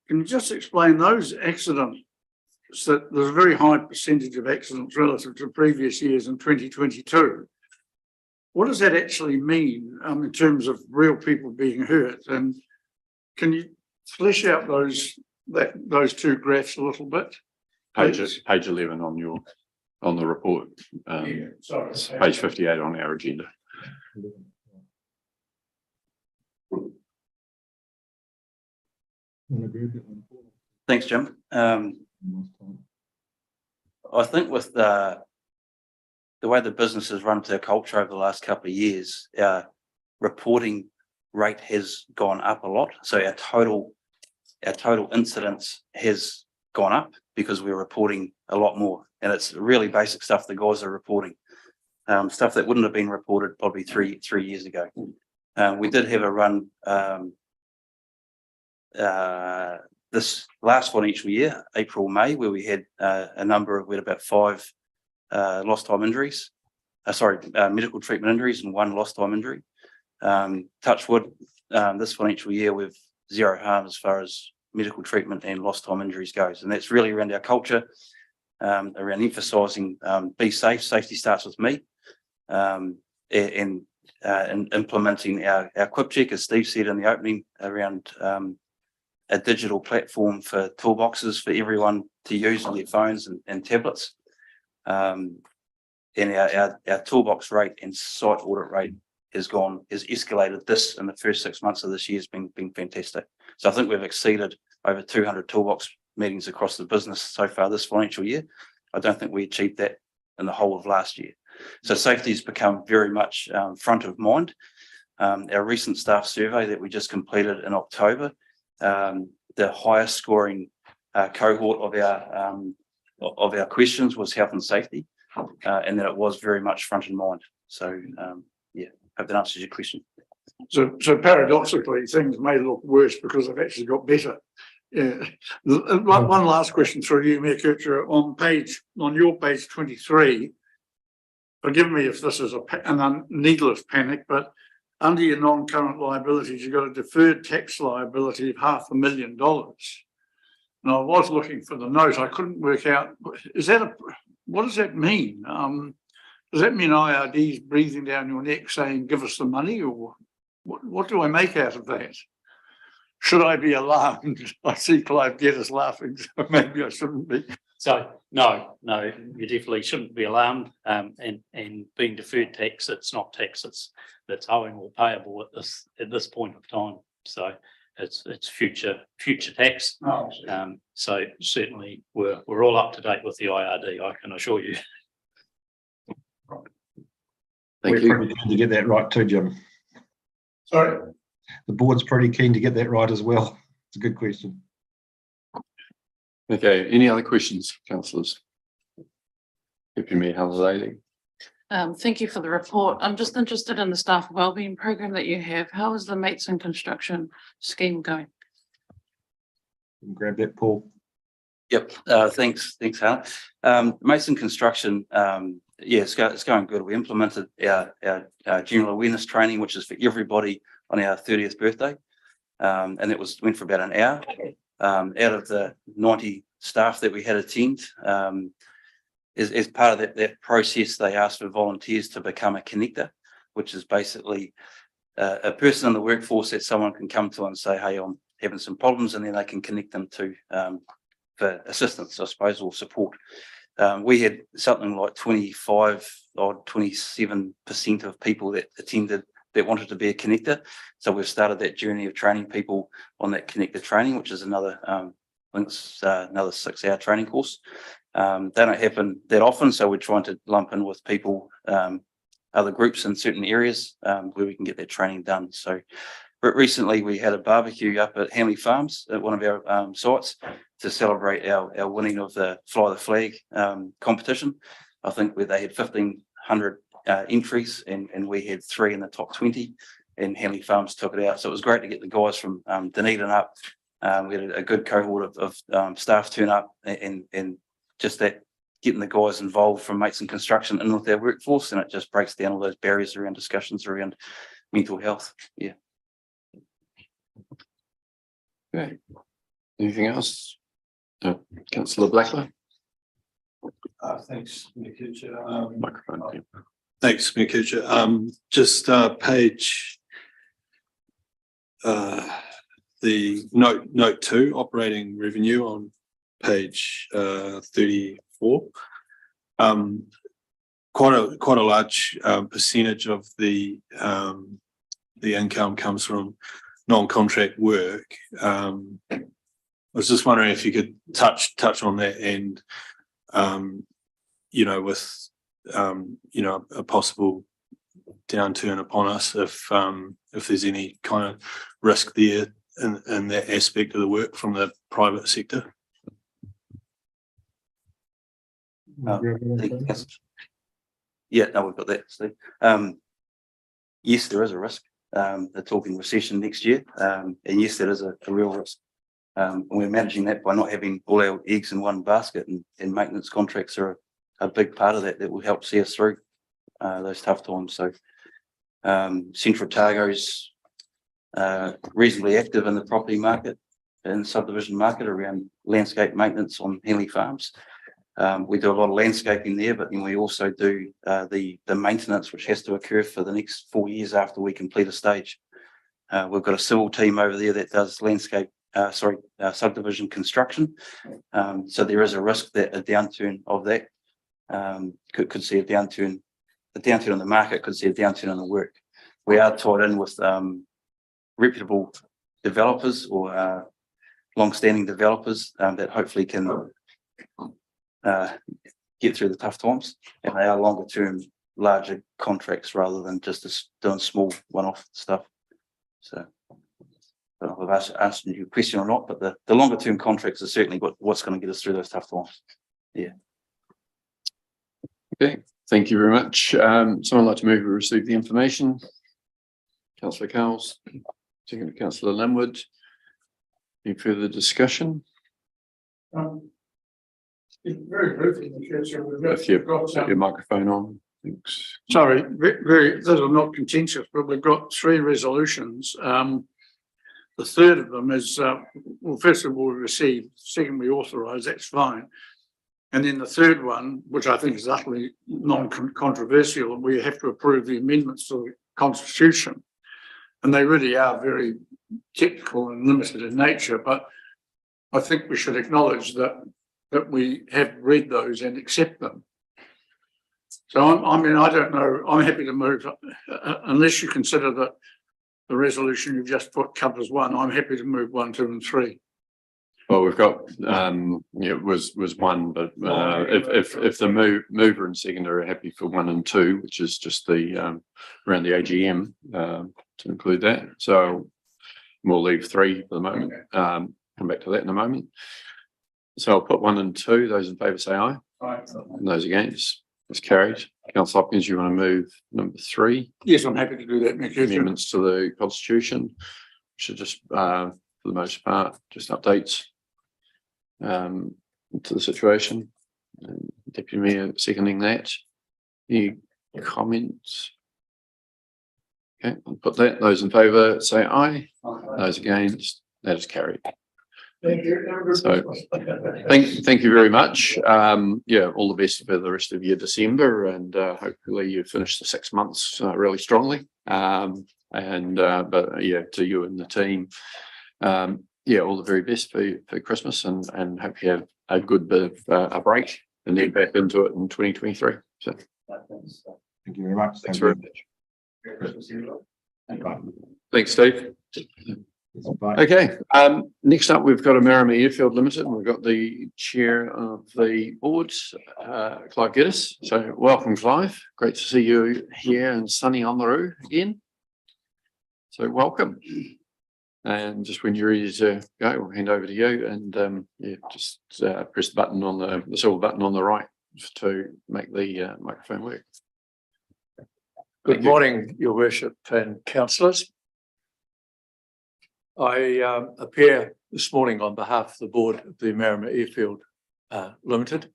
you just explain those accidents? That there's a very high percentage of accidents relative to previous years in 2022. What does that actually mean in terms of real people being hurt? And can you flesh out those two graphs a little bit? Page 11 on the report. Sorry. Page 58 on our agenda. Thanks, Jim. I think with the way the business has run to our culture over the last couple of years, our reporting rate has gone up a lot. So our total incidence has gone up because we're reporting a lot more. And it's really basic stuff the guys are reporting. Stuff that wouldn't have been reported probably three years ago. We did have a run this last financial year, April, May, where we had we had about 5 lost time injuries. Medical treatment injuries and 1 lost time injury. Touch wood, this financial year we've 0 harm as far as medical treatment and lost time injuries goes. And that's really around our culture, around emphasising be safe. Safety starts with me. And implementing our Quick Check, as Steve said in the opening, around a digital platform for toolboxes for everyone to use on their phones and tablets. And our toolbox rate and site audit rate has escalated this in the first 6 months of this year has been fantastic. So I think we've exceeded over 200 toolbox meetings across the business so far this financial year. I don't think we achieved that in the whole of last year. So safety has become very much front of mind. Our recent staff survey that we just completed in October, the highest scoring cohort of our questions was health and safety, and that it was very much front of mind. So yeah, hope that answers your question. So paradoxically, things may look worse because they've actually got better. Yeah. One last question for you, Mayor Kircher, on your page 23. Forgive me if this is a needless panic, but under your non-current liabilities, you've got a deferred tax liability of $500,000. Now, I was looking for the note. I couldn't work out. What does that mean? Does that mean IRD is breathing down your neck saying, give us the money? Or what do I make out of that? Should I be alarmed? I see Clive Geddes laughing, so maybe I shouldn't be. So no, you definitely shouldn't be alarmed. And being deferred tax, it's not tax that's owing or payable at this point of time. So it's future tax. Oh, so certainly we're all up to date with the IRD, I can assure you. Thank We're you. pretty keen to get that right too, Jim. sorry. The board's pretty keen to get that right as well. It's a good question. Okay, any other questions, councillors? Deputy Mayor Halazaidi. Thank you for the report. I'm just interested in the staff wellbeing program that you have. How is the mates and construction scheme going? Grab that, Paul. Yep. Thanks, Helen. Mason Construction, yeah, it's going good. We implemented our general awareness training, which is for everybody on our 30th birthday, and it went for about an hour. Out of the 90 staff that we had attend, as part of that process, they asked for volunteers to become a connector, which is basically a person in the workforce that someone can come to and say, hey, I'm having some problems, and then they can connect them to for assistance, I suppose, or support. We had something like 25 or 27% of people that attended that wanted to be a connector. So we've started that journey of training people on that connector training, which is another, I think it's another 6-hour training course. They don't happen that often, so we're trying to lump in with people, other groups in certain areas where we can get that training done. So, but recently we had a barbecue up at Hamley Farms at one of our sites to celebrate our winning of the Fly the Flag competition. I think where they had 1,500 entries and we had 3 in the top 20, and Hamley Farms took it out. So it was great to get the guys from Dunedin up. We had a good cohort of staff turn up, and just that getting the guys involved from mates in construction and with our workforce, and it just breaks down all those barriers around discussions around mental health. Yeah. Okay. Anything else? Councillor Blackler. Thanks, Mikucha. Microphone. Yeah. Thanks, Mikucha. Just page the note 2, operating revenue on page 34. Quite a large percentage of the income comes from non-contract work. I was just wondering if you could touch on that, and with a possible downturn upon us, if there's any kind of risk there in that aspect of the work from the private sector. Yeah, no, we've got that, Steve. Yes, there is a risk. They're talking recession next year, and yes, there is a real risk. And we're managing that by not having all our eggs in one basket, and maintenance contracts are a big part of that will help see us through those tough times. So Central Otago's reasonably active in the property market and subdivision market around landscape maintenance on Henley Farms. We do a lot of landscaping there, but then we also do the maintenance, which has to occur for the next 4 years after we complete a stage. We've got a civil team over there that does subdivision construction. So there is a risk that a downturn of that could see a downturn in the market, could see a downturn in the work. We are tied in with reputable developers or long-standing developers that hopefully can get through the tough times, and they are longer-term, larger contracts rather than just doing small one-off stuff. So I don't know if I've answered your question or not, but the longer-term contracts are certainly what's going to get us through those tough times. Yeah. Okay, thank you very much. Someone like to move or receive the information? Councillor Cowles, second to Councillor Linwood. Any further discussion? Very briefly, If you've got your microphone on, thanks. sorry, those are not contentious, but we've got 3 resolutions. The third of them is, well, first of all, we received, second we authorise, that's fine. And then the third one, which I think is utterly non-controversial, we have to approve the amendments to the Constitution. And they really are very technical and limited in nature, but I think we should acknowledge that we have read those and accept them. So I mean, I don't know, I'm happy to move, unless you consider that the resolution you've just put covers 1, I'm happy to move 1, 2 and 3. Well, we've got it was 1, but if the mover and seconder are happy for 1 and 2, which is just the around the AGM to include that, so we'll leave 3 for the moment. Come back to that in a moment. So I'll put 1 and 2. Those in favour say aye. Aye. And those against, it's carried. Councillor Hopkins, you want to move number 3? Yes, I'm happy to do that, Nick. Amendments to the Constitution, which are just for the most part just updates to the situation. And Deputy Mayor seconding that. Any comments? Okay, I'll put that. Those in favour say aye. Those against, that is carried. Thank you. So thank you very much. Yeah, all the best for the rest of your December, and hopefully you finish the 6 months really strongly. But yeah, to you and the team, yeah, all the very best for Christmas, and hope you have a good bit of a break and then back into it in 2023. So Thank you very much. thanks very much. Bye. Thanks, Steve. Bye. Okay, next up, we've got Amerima Airfield Limited, and we've got the chair of the boards, Clive Geddes. So welcome, Clive. Great to see you here in sunny Oamaru again. So welcome. And just when you're ready to go, we'll hand over to you, and yeah, just press the button on the silver button on the right to make the microphone work. Good morning, Your Worship and councillors. I appear this morning on behalf of the board of the Amerima Airfield Limited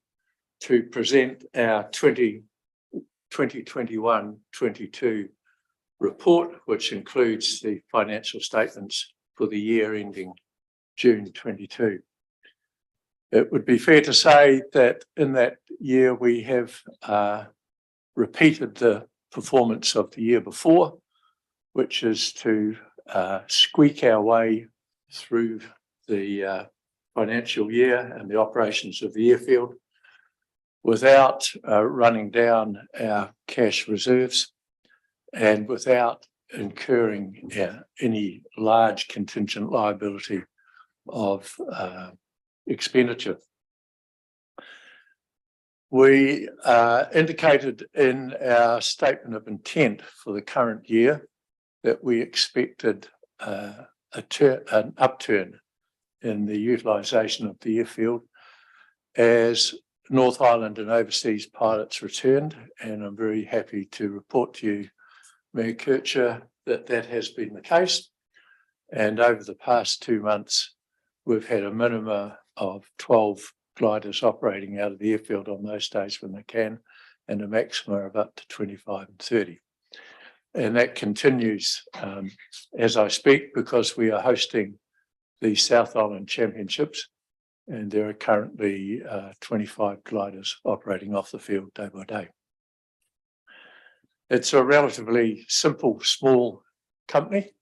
to present our 2021-22 report, which includes the financial statements for the year ending June 22. It would be fair to say that in that year we have repeated the performance of the year before, which is to squeak our way through the financial year and the operations of the airfield without running down our cash reserves and without incurring any large contingent liability of expenditure. We indicated in our statement of intent for the current year that we expected an upturn in the utilisation of the airfield as North Island and overseas pilots returned, and I'm very happy to report to you, Mayor Kircher, that that has been the case. And over the past 2 months, we've had a minimum of 12 gliders operating out of the airfield on those days when they can, and a maximum of up to 25 and 30. And that continues as I speak, because we are hosting the South Island Championships, and there are currently 25 gliders operating off the field day by day. It's a relatively simple, small company.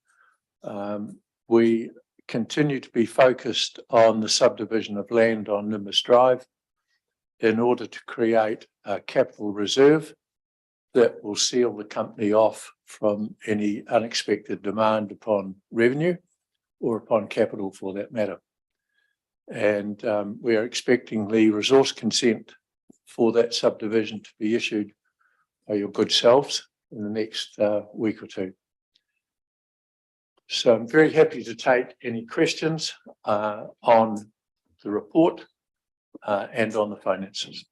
We continue to be focused on the subdivision of land on Nimbus Drive in order to create a capital reserve that will seal the company off from any unexpected demand upon revenue or upon capital for that matter. And we are expecting the resource consent for that subdivision to be issued by your good selves in the next week or two. So I'm very happy to take any questions on the report and on the finances.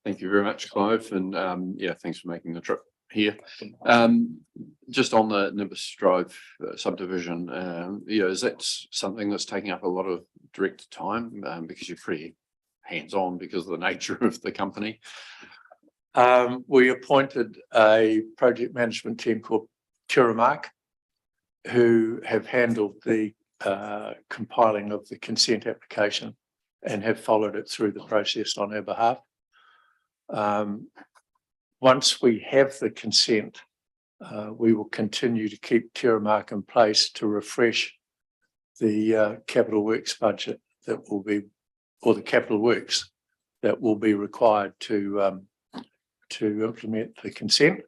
Thank you very much, Clive, and yeah, thanks for making the trip here. Just on the Nimbus Drive subdivision, you know, is that something that's taking up a lot of direct time because you're pretty hands-on because of the nature of the company? We appointed a project management team called Turamark, who have handled the compiling of the consent application and have followed it through the process on our behalf. Once we have the consent, we will continue to keep Turamark in place to refresh the capital works budget that will be, or the capital works that will be required to implement the consent.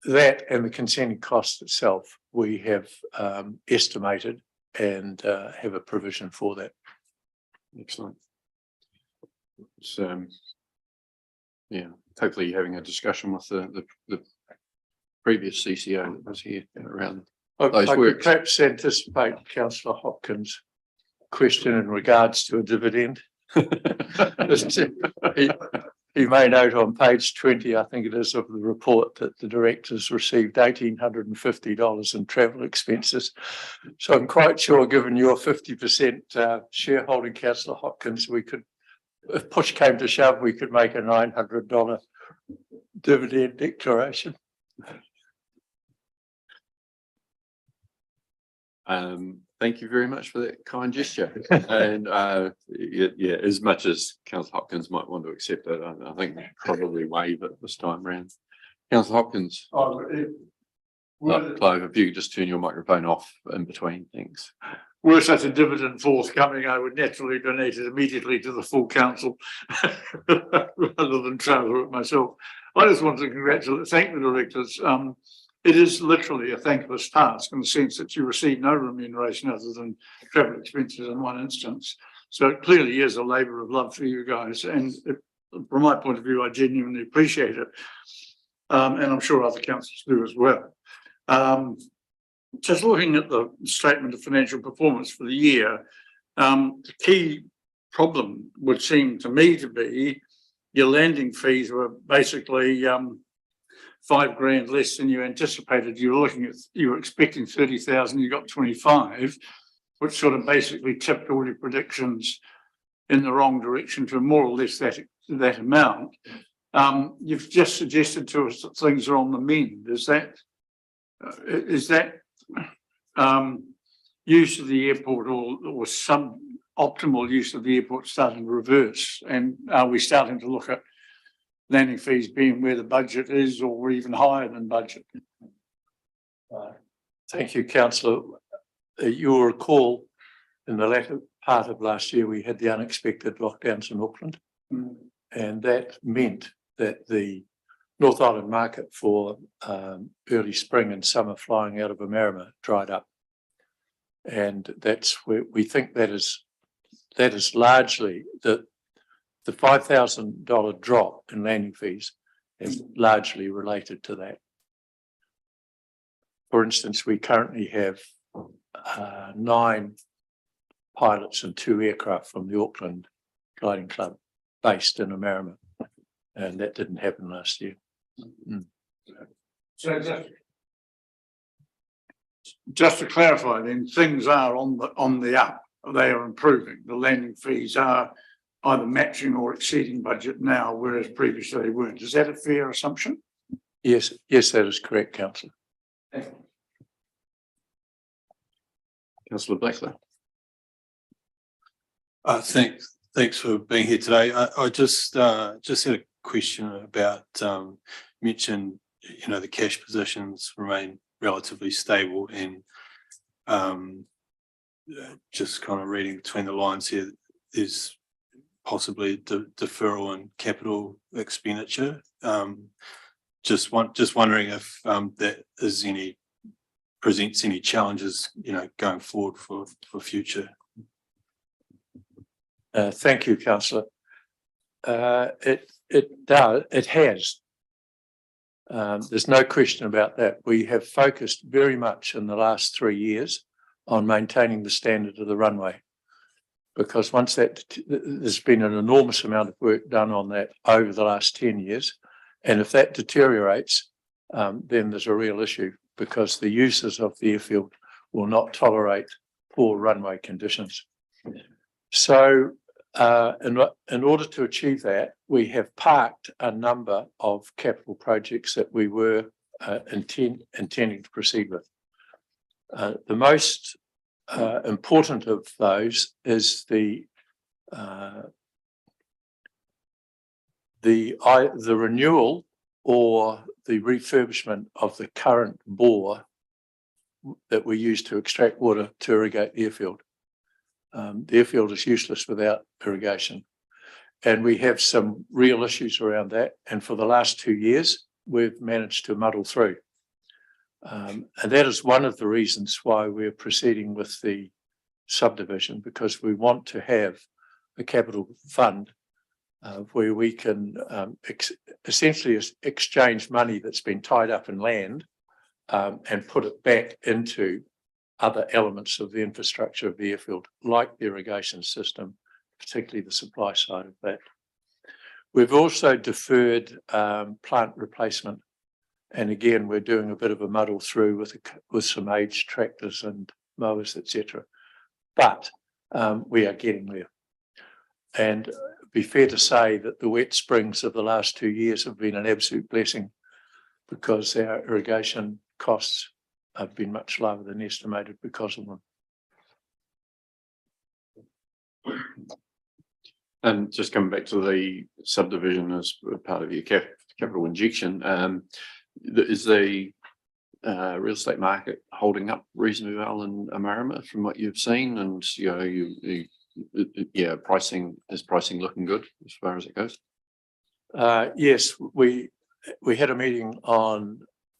That and the consenting cost itself, we have estimated and have a provision for that. Excellent. So, yeah, hopefully you're having a discussion with the previous CCO that was here around those I could works. perhaps anticipate Councillor Hopkins' question in regards to a dividend. He may note on page 20, I think it is, of the report that the directors received $1,850 in travel expenses. So I'm quite sure, given your 50% shareholding, Councillor Hopkins, we could, if push came to shove, we could make a $900 dividend declaration. Thank you very much for that kind gesture. And yeah, as much as Councillor Hopkins might want to accept it, I think probably waive it this time round. Councillor Hopkins. Oh, Clive, if you could just turn your microphone off in between, thanks. were such a dividend forthcoming, I would naturally donate it immediately to the full council rather than transfer it myself. I just want to thank the directors. It is literally a thankless task in the sense that you receive no remuneration other than travel expenses in one instance. So it clearly is a labour of love for you guys. And from my point of view, I genuinely appreciate it. And I'm sure other councils do as well. Just looking at the statement of financial performance for the year, the key problem would seem to me to be your landing fees were basically $5,000 less than you anticipated. You were expecting 30,000, you got 25, which sort of basically tipped all your predictions in the wrong direction to more or less that amount. You've just suggested to us that things are on the mend. Is that use of the airport or suboptimal use of the airport starting to reverse? And are we starting to look at landing fees being where the budget is or even higher than budget? Thank you, Councillor. You'll recall in the latter part of last year, we had the unexpected lockdowns in Auckland. And that meant that the North Island market for early spring and summer flying out of Amarama dried up. And that's where we think that is largely the $5,000 drop in landing fees is largely related to that. For instance, we currently have 9 pilots and 2 aircraft from the Auckland Gliding Club based in Amarama, and that didn't happen last year. So just to clarify, then things are on the up. They are improving. The landing fees are either matching or exceeding budget now, whereas previously they weren't. Is that a fair assumption? Yes, that is correct, Councillor. Councillor Blackler. Thanks for being here today. I just had a question about mentioned, the cash positions remain relatively stable, and just kind of reading between the lines here, there's possibly deferral in capital expenditure. Just wondering if that is presents any challenges, going forward for future. Thank you, Councillor. It has. There's no question about that. We have focused very much in the last 3 years on maintaining the standard of the runway, because once there's been an enormous amount of work done on that over the last 10 years. And if that deteriorates, then there's a real issue, because the users of the airfield will not tolerate poor runway conditions. So in order to achieve that, we have parked a number of capital projects that we were intending to proceed with. The most important of those is the renewal or the refurbishment of the current bore that we use to extract water to irrigate the airfield. The airfield is useless without irrigation, and we have some real issues around that. And for the last 2 years, we've managed to muddle through. And that is one of the reasons why we're proceeding with the subdivision, because we want to have a capital fund where we can essentially exchange money that's been tied up in land and put it back into other elements of the infrastructure of the airfield, like the irrigation system, particularly the supply side of that. We've also deferred plant replacement. And again, we're doing a bit of a muddle through with some aged tractors and mowers, etc. But we are getting there. And it'd be fair to say that the wet springs of the last 2 years have been an absolute blessing, because our irrigation costs have been much lower than estimated because of them. And just coming back to the subdivision as part of your capital injection, is the real estate market holding up reasonably well in Marama from what you've seen, and yeah, pricing looking good as far as it goes? Yes, we had a meeting on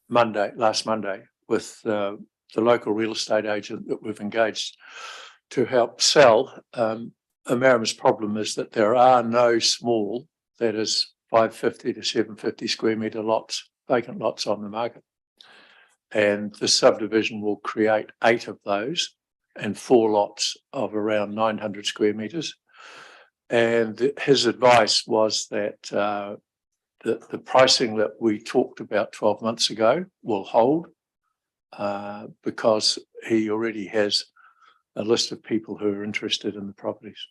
last Monday, with the local real estate agent that we've engaged to help sell. Marama's problem is that there are no small, that is 550 to 750 square metre lots, vacant lots on the market. And the subdivision will create 8 of those and 4 lots of around 900 square metres. And his advice was that the pricing that we talked about 12 months ago will hold, because he already has a list of people who are interested in the properties.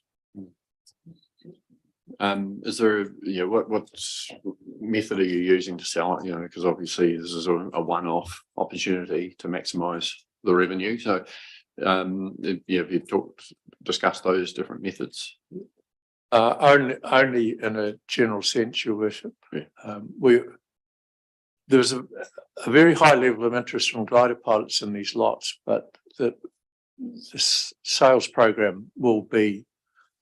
Is there, what method are you using to sell it? Because obviously this is a one-off opportunity to maximise the revenue. So, have you discussed those different methods? Only in a general sense, Your Worship. Yeah. There's a very high level of interest from glider pilots in these lots, but this sales program will be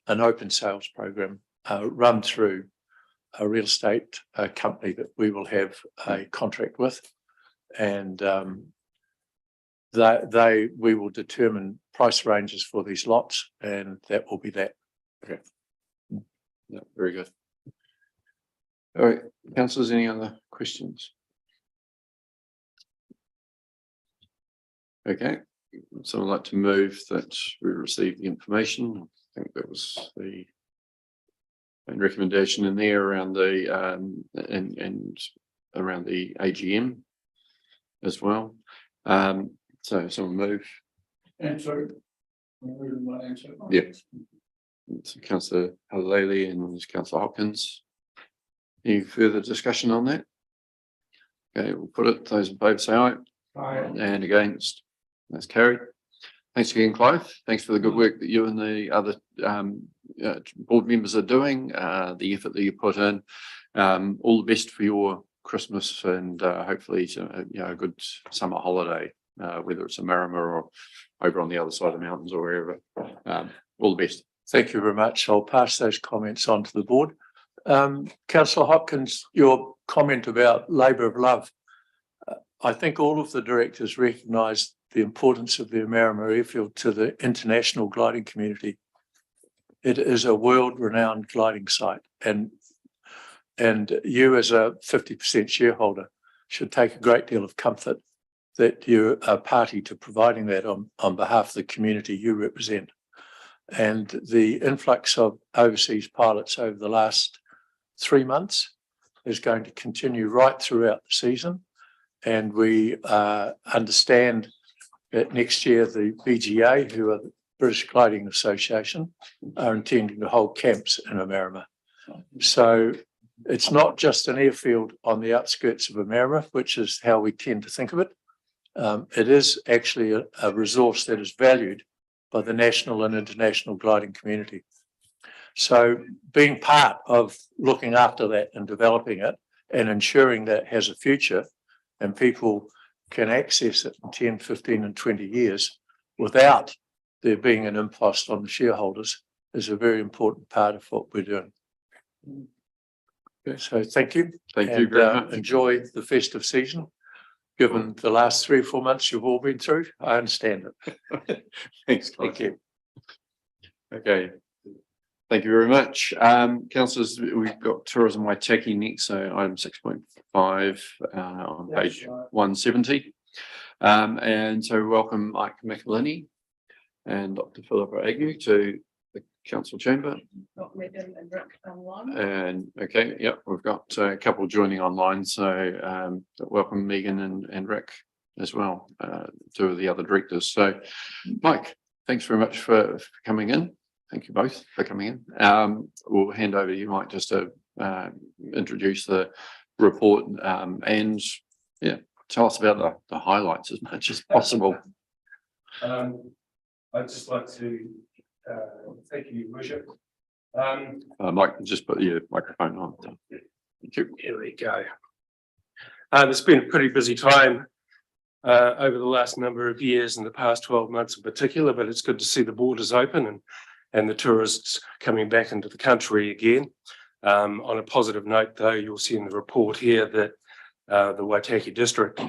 an open sales program run through a real estate company that we will have a contract with, and we will determine price ranges for these lots, and that will be that. Okay. Yeah, very good. All right, councillors, any other questions? Okay, so I'd like to move that we receive the information. I think that was the main recommendation in there around the and around the AGM as well. So someone move. Answer. Yeah. So Councillor Halali and Councillor Hopkins. Any further discussion on that? Okay, we'll put it. Those in favour say aye. Aye. And against. That's carried. Thanks again, Clive. Thanks for the good work that you and the other board members are doing, the effort that you put in. All the best for your Christmas, and hopefully a good summer holiday, whether it's in Marama or over on the other side of the mountains or wherever. All the best. Thank you very much. I'll pass those comments on to the board. Councillor Hopkins, your comment about labour of love. I think all of the directors recognise the importance of the Marama airfield to the international gliding community. It is a world-renowned gliding site, and you as a 50% shareholder should take a great deal of comfort that you're a party to providing that on behalf of the community you represent. And the influx of overseas pilots over the last 3 months is going to continue right throughout the season. And we understand that next year the BGA, who are the British Gliding Association, are intending to hold camps in Marama. So it's not just an airfield on the outskirts of Marama, which is how we tend to think of it. It is actually a resource that is valued by the national and international gliding community. So being part of looking after that and developing it and ensuring that it has a future and people can access it in 10, 15 and 20 years without there being an impost on the shareholders is a very important part of what we're doing. Okay, so thank you. Thank you very much. Enjoy the festive season. Given the last 3 or 4 months you've all been through, I understand it. Thanks. Thank you. Okay. Thank you very much. Councillors, we've got tourism Waitaki next, so item 6.5 on page 170. And so welcome Mike McElhinney and Dr. Philippa Agnew to the council chamber. Got Megan and Rick online. And okay, yep, we've got a couple joining online, so welcome Megan and Rick as well, 2 of the other directors. So Mike, thanks very much for coming in. Thank you both for coming in. We'll hand over to you, Mike, just to introduce the report and yeah, tell us about the highlights as much as possible. I'd just like to thank you, Your Worship. Mike, just put your microphone on. Thank you. Here we go. It's been a pretty busy time over the last number of years, in the past 12 months in particular, but it's good to see the borders open and the tourists coming back into the country again. On a positive note, though, you'll see in the report here that the Waitaki district,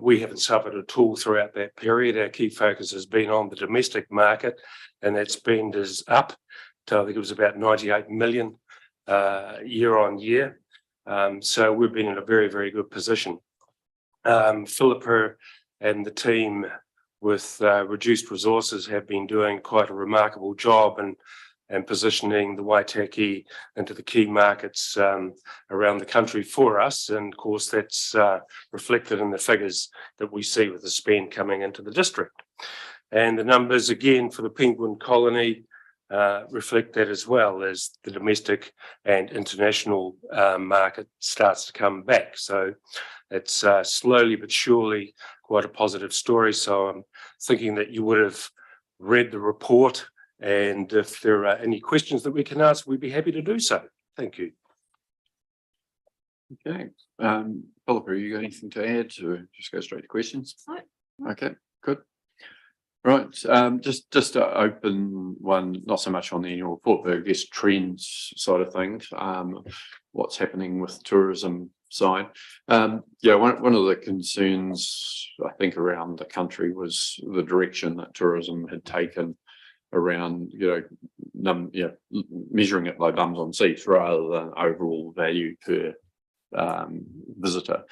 we haven't suffered at all throughout that period. Our key focus has been on the domestic market, and that spend is up to, I think it was about 98 million year on year. So we've been in a very, very good position. Philippa and the team with reduced resources have been doing quite a remarkable job and positioning the Waitaki into the key markets around the country for us. And of course, that's reflected in the figures that we see with the spend coming into the district. And the numbers again for the penguin colony reflect that as well, as the domestic and international market starts to come back. So it's slowly but surely quite a positive story. So I'm thinking that you would have read the report, and if there are any questions that we can ask, we'd be happy to do so. Thank you. Okay, Philippa, you got anything to add, or just go straight to questions? No. Okay, good. Right, just to open one, not so much on the annual report, but I guess trends side of things, what's happening with tourism side. Yeah, one of the concerns I think around the country was the direction that tourism had taken around, measuring it by bums on seats rather than overall value per visitor.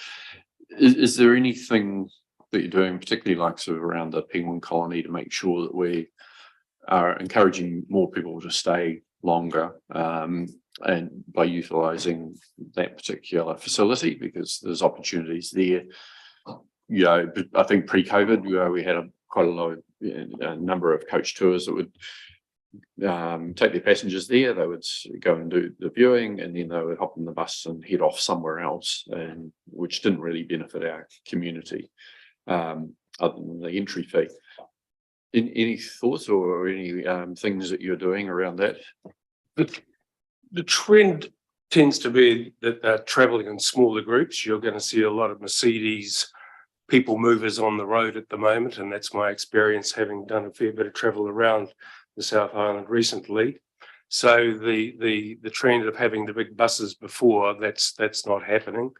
Is there anything that you're doing, particularly like sort of around the penguin colony, to make sure that we are encouraging more people to stay longer, and by utilising that particular facility, because there's opportunities there? I think pre-COVID, we had quite a low number of coach tours that would take their passengers there. They would go and do the viewing, and then they would hop in the bus and head off somewhere else, and which didn't really benefit our community, other than the entry fee. Any thoughts or any things that you're doing around that? The trend tends to be that they're travelling in smaller groups. You're going to see a lot of Mercedes people movers on the road at the moment, and that's my experience, having done a fair bit of travel around the South Island recently. So the trend of having the big buses before, that's not happening.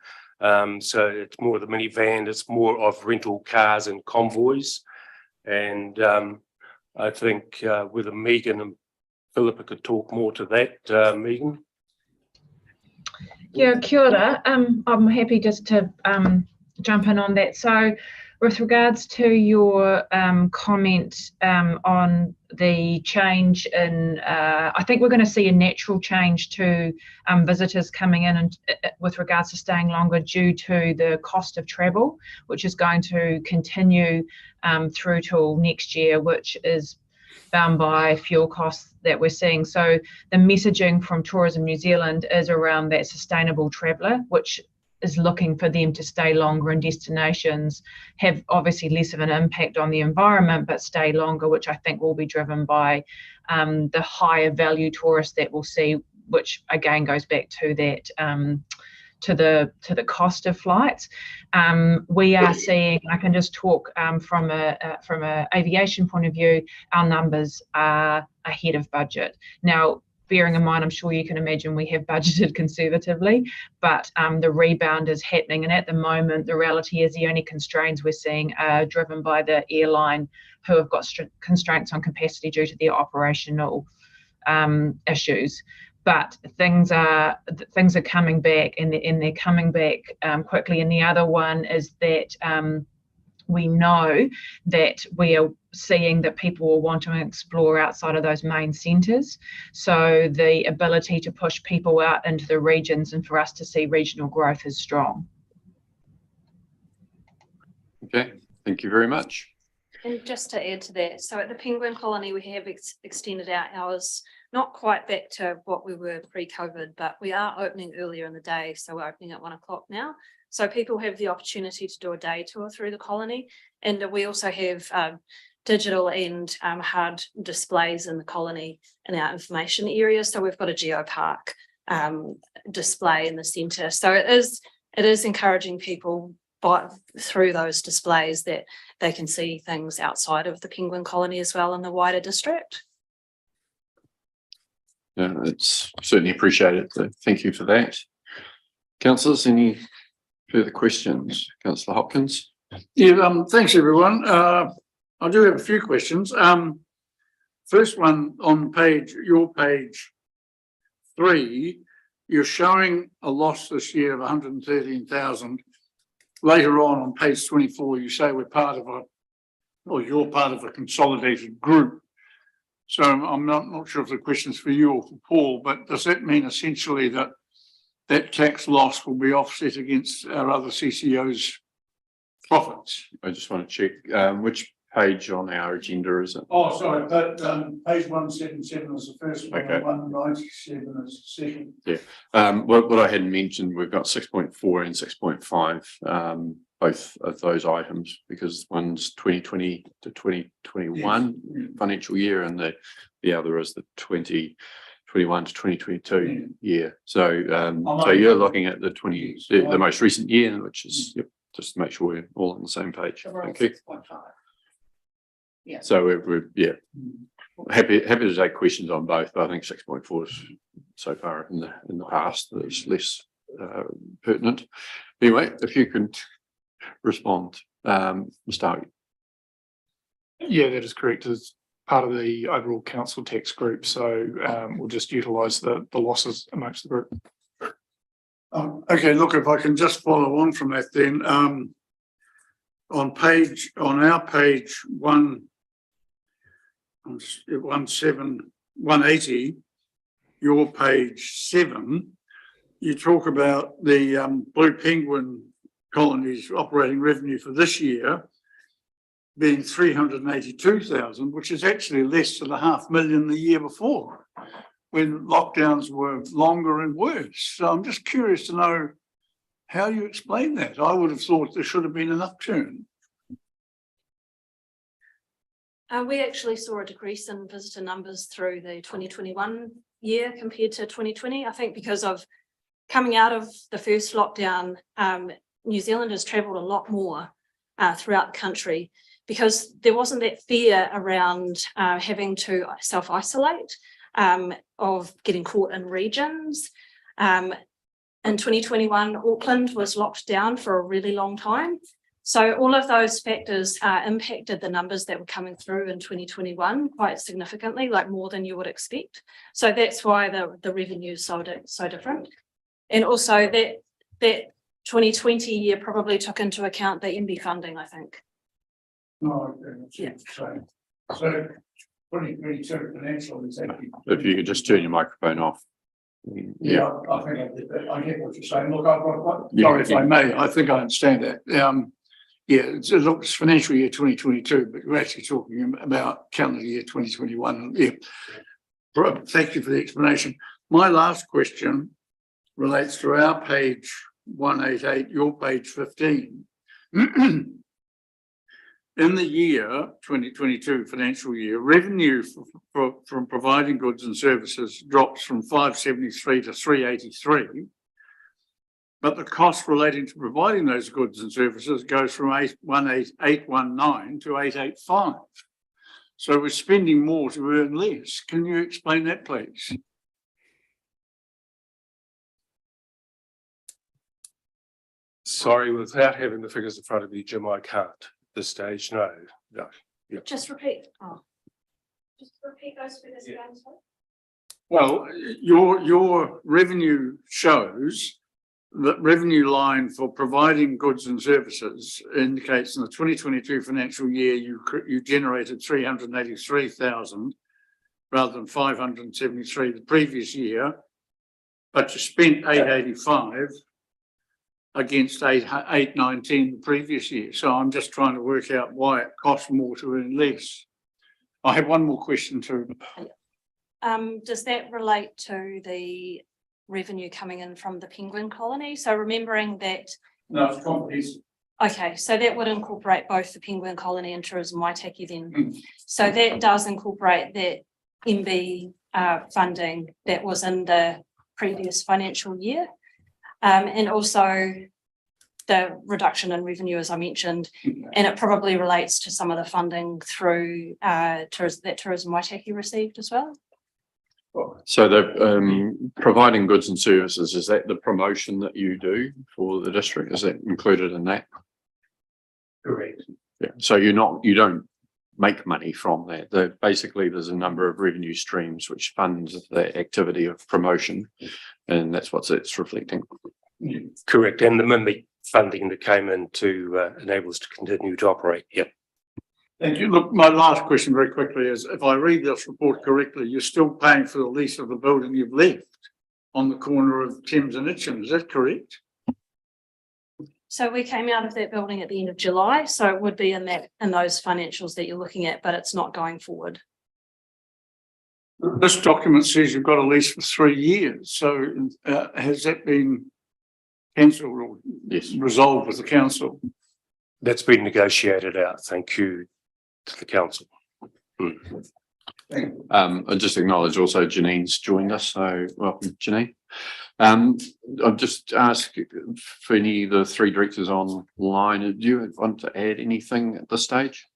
So it's more the minivan, it's more of rental cars and convoys. And I think whether Megan and Philippa could talk more to that. Megan? Yeah, kia ora. I'm happy just to jump in on that. So with regards to your comment on the change in, I think we're going to see a natural change to visitors coming in and with regards to staying longer due to the cost of travel, which is going to continue through till next year, which is bound by fuel costs that we're seeing. So the messaging from Tourism New Zealand is around that sustainable traveller, which is looking for them to stay longer in destinations, have obviously less of an impact on the environment, but stay longer, which I think will be driven by the higher value tourists that we'll see, which again goes back to that to the cost of flights. We are seeing, I can just talk from a aviation point of view, our numbers are ahead of budget. Now, bearing in mind, I'm sure you can imagine we have budgeted conservatively, but the rebound is happening. And at the moment, the reality is the only constraints we're seeing are driven by the airline, who have got constraints on capacity due to their operational issues. But things are coming back, and they're coming back quickly. And the other one is that we know that we are seeing that people will want to explore outside of those main centres. So the ability to push people out into the regions and for us to see regional growth is strong. Okay, thank you very much. And just to add to that, so at the penguin colony, we have extended our hours, not quite back to what we were pre-COVID, but we are opening earlier in the day. So we're opening at 1 o'clock now. So people have the opportunity to do a day tour through the colony. And we also have digital and hard displays in the colony in our information area. So we've got a geopark display in the centre. So it is encouraging people through those displays that they can see things outside of the penguin colony as well in the wider district. Yeah, it's certainly appreciated. So thank you for that. Councillors, any further questions? Councillor Hopkins. Yeah, thanks everyone. I do have a few questions. First one on your page 3, you're showing a loss this year of 113,000. Later on page 24, you say you're part of a consolidated group. So I'm not sure if the question's for you or for Paul, but does that mean essentially that tax loss will be offset against our other CCO's profits? I just want to check which page on our agenda is it? Oh, sorry, but page 177 is the first one, Okay. 197 is the second. Yeah. What I hadn't mentioned, we've got 6.4 and 6.5, both of those items, because one's 2020 to 2021 financial year, and the other is the 2021 to 2022 year. So so you're looking at the most recent year, which is just to make sure we're all on the same page. Thank you. Yeah. So we're happy to take questions on both, but I think 6.4 is so far in the past that it's less pertinent. Anyway, if you can respond, Mr. Harvey. Yeah, that is correct. It's part of the overall council tax group, so we'll just utilise the losses amongst the group. Okay, look, if I can just follow on from that then, on our page 180, your page 7, you talk about the Blue Penguin colony's operating revenue for this year being 382,000, which is actually less than $500,000 the year before, when lockdowns were longer and worse. So I'm just curious to know how you explain that. I would have thought there should have been an upturn. We actually saw a decrease in visitor numbers through the 2021 year compared to 2020. I think because of coming out of the first lockdown, New Zealanders travelled a lot more throughout the country, because there wasn't that fear around having to self-isolate, of getting caught in regions. In 2021, Auckland was locked down for a really long time. So all of those factors impacted the numbers that were coming through in 2021 quite significantly, like more than you would expect. So that's why the revenue is so different. And also that 2020 year probably took into account the MB funding, I think. Oh, okay. Yeah. So 2022 financial is actually. If you could just turn your microphone off. Yeah, I think I get what you're saying. Look, sorry if I may, I think I understand that. Yeah, it looks financial year 2022, but we're actually talking about calendar year 2021. Yeah. Thank you for the explanation. My last question relates to our page 188, your page 15. In the year 2022 financial year, revenue from providing goods and services drops from 573 to 383. But the cost relating to providing those goods and services goes from 819 to 885. So we're spending more to earn less. Can you explain that, please? Sorry, without having the figures in front of you, Jim, I can't at this stage. No. Yeah. Just repeat. Just repeat those figures again. Well, your revenue shows that revenue line for providing goods and services indicates in the 2022 financial year you generated 383,000 rather than 573 the previous year, but you spent 885 against 819 the previous year. So I'm just trying to work out why it costs more to earn less. I have one more question too. Does that relate to the revenue coming in from the penguin colony? So remembering that. No, it's comprehensive. Okay, so that would incorporate both the penguin colony and tourism Waitaki then. So that does incorporate that MB funding that was in the previous financial year. And also the reduction in revenue, as I mentioned, and it probably relates to some of the funding through that Tourism Waitaki received as well. So the providing goods and services, is that the promotion that you do for the district? Is that included in that? Correct. Yeah. So you don't make money from that. Basically, there's a number of revenue streams which funds the activity of promotion, and that's what it's reflecting. Correct. And the MIMI funding that came in to enable us to continue to operate. Yep. Thank you. Look, my last question very quickly is, if I read this report correctly, you're still paying for the lease of the building you've left on the corner of Thames and Itchen. Is that correct? So we came out of that building at the end of July, so it would be in those financials that you're looking at, but it's not going forward. This document says you've got a lease for 3 years. So has that been cancelled or resolved with the council? That's been negotiated out. Thank you to the council. I just acknowledge also Janine's joined us, so welcome, Janine. I've just asked for any of the 3 directors online. Do you want to add anything at this stage?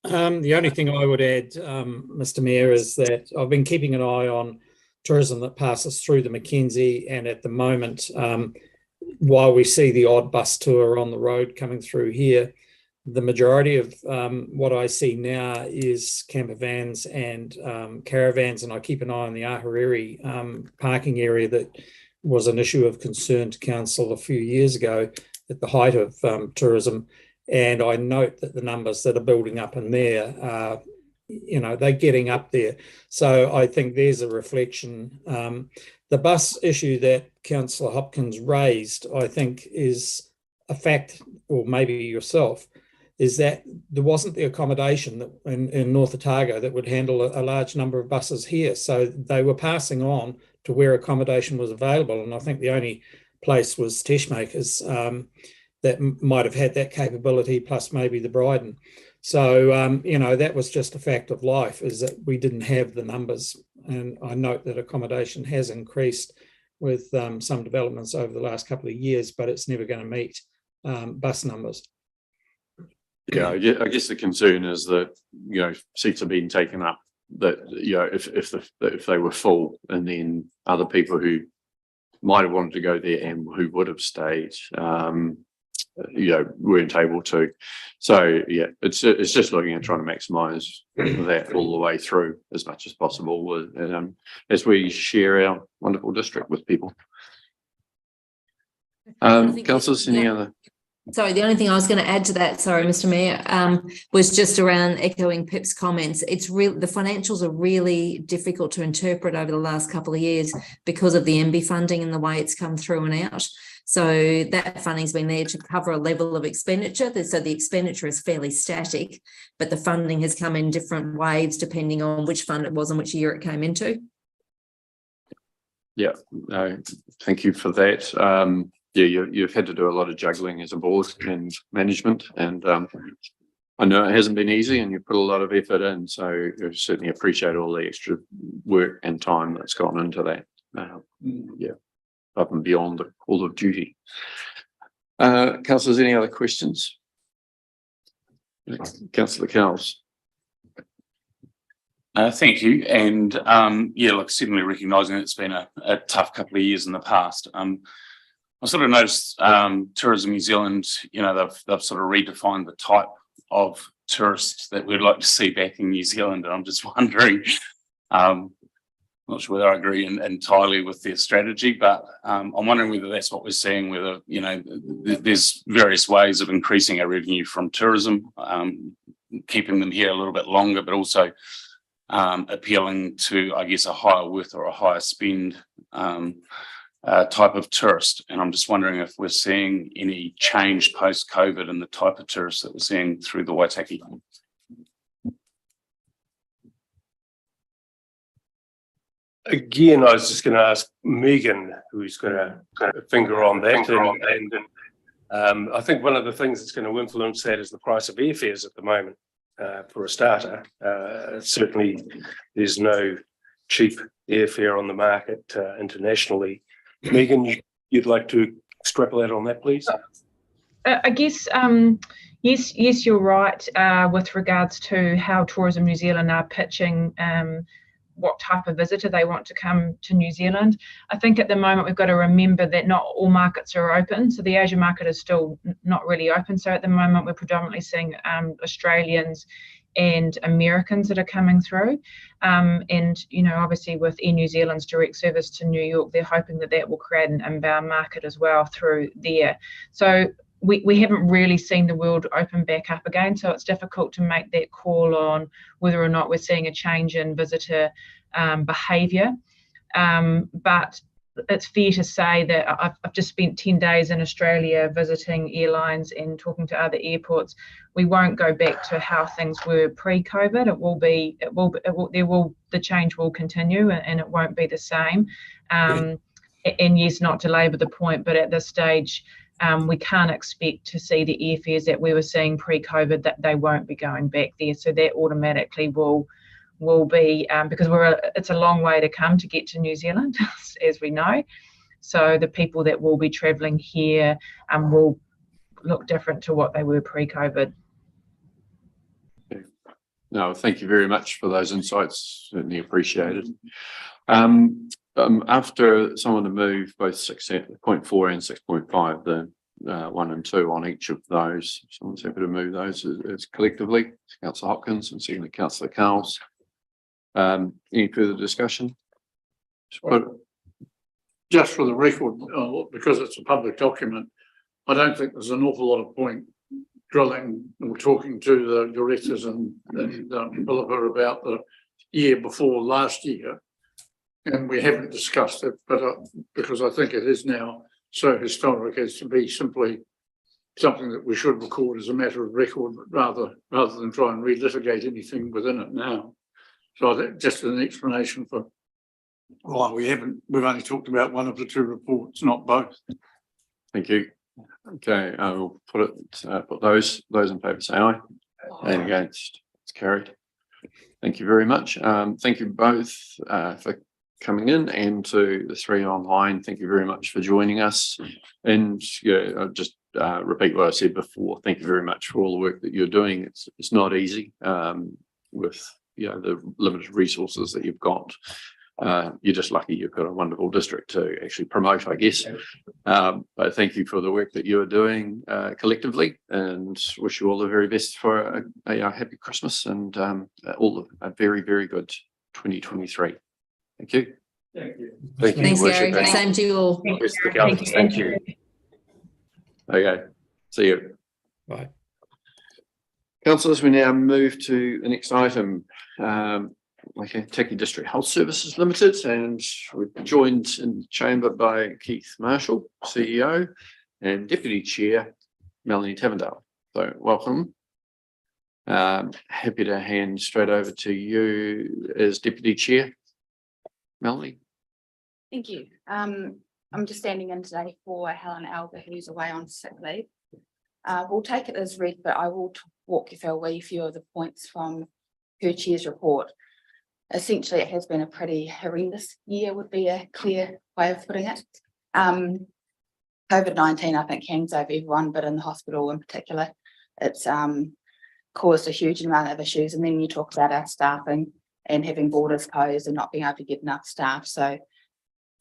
The only thing I would add, Mr. Mayor, is that I've been keeping an eye on tourism that passes through the Mackenzie, and at the moment, while we see the odd bus tour on the road coming through here, the majority of what I see now is camper vans and caravans, and I keep an eye on the Ahuriri parking area that was an issue of concern to council a few years ago at the height of tourism. And I note that the numbers that are building up in there are, they're getting up there. So I think there's a reflection. The bus issue that Councillor Hopkins raised, I think, is a fact, or maybe yourself, is that there wasn't the accommodation that in North Otago that would handle a large number of buses here. So they were passing on to where accommodation was available. And I think the only place was Teshmakers that might have had that capability, plus maybe the Bryden. So, that was just a fact of life, is that we didn't have the numbers. And I note that accommodation has increased with some developments over the last couple of years, but it's never going to meet bus numbers. Yeah, I guess the concern is that, seats are being taken up, that, if they were full, and then other people who might have wanted to go there and who would have stayed, weren't able to. So yeah, it's just looking at trying to maximise that all the way through as much as possible, as we share our wonderful district with people. Councillors, any other? Sorry, the only thing I was going to add to that, sorry, Mr. Mayor, was just around echoing Pip's comments. It's real, the financials are really difficult to interpret over the last couple of years because of the MB funding and the way it's come through and out. So that funding's been there to cover a level of expenditure. So the expenditure is fairly static, but the funding has come in different waves depending on which fund it was and which year it came into. Yeah, no, thank you for that. You've had to do a lot of juggling as a board and management, and I know it hasn't been easy, and you put a lot of effort in, so I certainly appreciate all the extra work and time that's gone into that. Up and beyond the call of duty. Councillors, any other questions? Councillor Cowles. Thank you. And certainly recognising it's been a tough couple of years in the past. I sort of noticed Tourism New Zealand, they've sort of redefined the type of tourists that we'd like to see back in New Zealand. And I'm just wondering, I'm not sure whether I agree entirely with their strategy, but I'm wondering whether that's what we're seeing, whether, there's various ways of increasing our revenue from tourism, keeping them here a little bit longer, but also appealing to, I guess, a higher worth or a higher spend type of tourist. And I'm just wondering if we're seeing any change post-COVID in the type of tourists that we're seeing through the Waitaki. Again, I was just going to ask Megan, who's going to kind of finger on that. And I think one of the things that's going to influence that is the price of airfares at the moment, for a starter. Certainly, there's no cheap airfare on the market internationally. Megan, you'd like to extrapolate on that, please? I guess, yes, you're right with regards to how Tourism New Zealand are pitching what type of visitor they want to come to New Zealand. I think at the moment we've got to remember that not all markets are open. So the Asian market is still not really open. So at the moment we're predominantly seeing Australians and Americans that are coming through. And, you know, obviously with Air New Zealand's direct service to New York, they're hoping that that will create an inbound market as well through there. So we haven't really seen the world open back up again, so it's difficult to make that call on whether or not we're seeing a change in visitor behaviour. But it's fair to say that I've just spent 10 days in Australia visiting airlines and talking to other airports. We won't go back to how things were pre-COVID. The change will continue and it won't be the same. And yes, not to labour the point, but at this stage, we can't expect to see the airfares that we were seeing pre-COVID, that they won't be going back there. So that automatically will be, because it's a long way to come to get to New Zealand, as we know. So the people that will be travelling here will look different to what they were pre-COVID. No, thank you very much for those insights. Certainly appreciated. After someone to move both 6.4 and 6.5, the 1 and 2 on each of those, someone's happy to move those as collectively. Councillor Hopkins and secondly Councillor Cowles. Any further discussion? Just for the record, because it's a public document, I don't think there's an awful lot of point drilling or talking to the directors and Philippa about the year before last year. And we haven't discussed it, but because I think it is now so historic as to be simply something that we should record as a matter of record, rather than try and relitigate anything within it now. So that just an explanation for why we've only talked about one of the two reports, not both. Thank you. Okay, I will put those in favour say aye. And against, it's carried. Thank you very much. Thank you both for coming in, and to the 3 online, thank you very much for joining us. And yeah, I'll just repeat what I said before. Thank you very much for all the work that you're doing. It's not easy with the limited resources that you've got. You're just lucky you've got a wonderful district to actually promote, I guess. But thank you for the work that you're doing collectively, and wish you all the very best for a happy Christmas and a very, very good 2023. Thank you. Thank you. Thanks, Gary. Same to you all. Thank you. Okay. See you. Bye. Councillors, we now move to the next item. Waitaki District Health Services Limited, and we're joined in the chamber by Keith Marshall, CEO, and Deputy Chair Melanie Tavendale. So welcome. Happy to hand straight over to you as Deputy Chair. Melanie. Thank you. I'm just standing in today for Helen Alger, who's away on sick leave. We'll take it as read, but I will walk you through a few of the points from her chair's report. Essentially, it has been a pretty horrendous year, would be a clear way of putting it. COVID-19, I think, hangs over everyone, but in the hospital in particular, it's caused a huge amount of issues. And then you talk about our staffing and having borders closed and not being able to get enough staff. So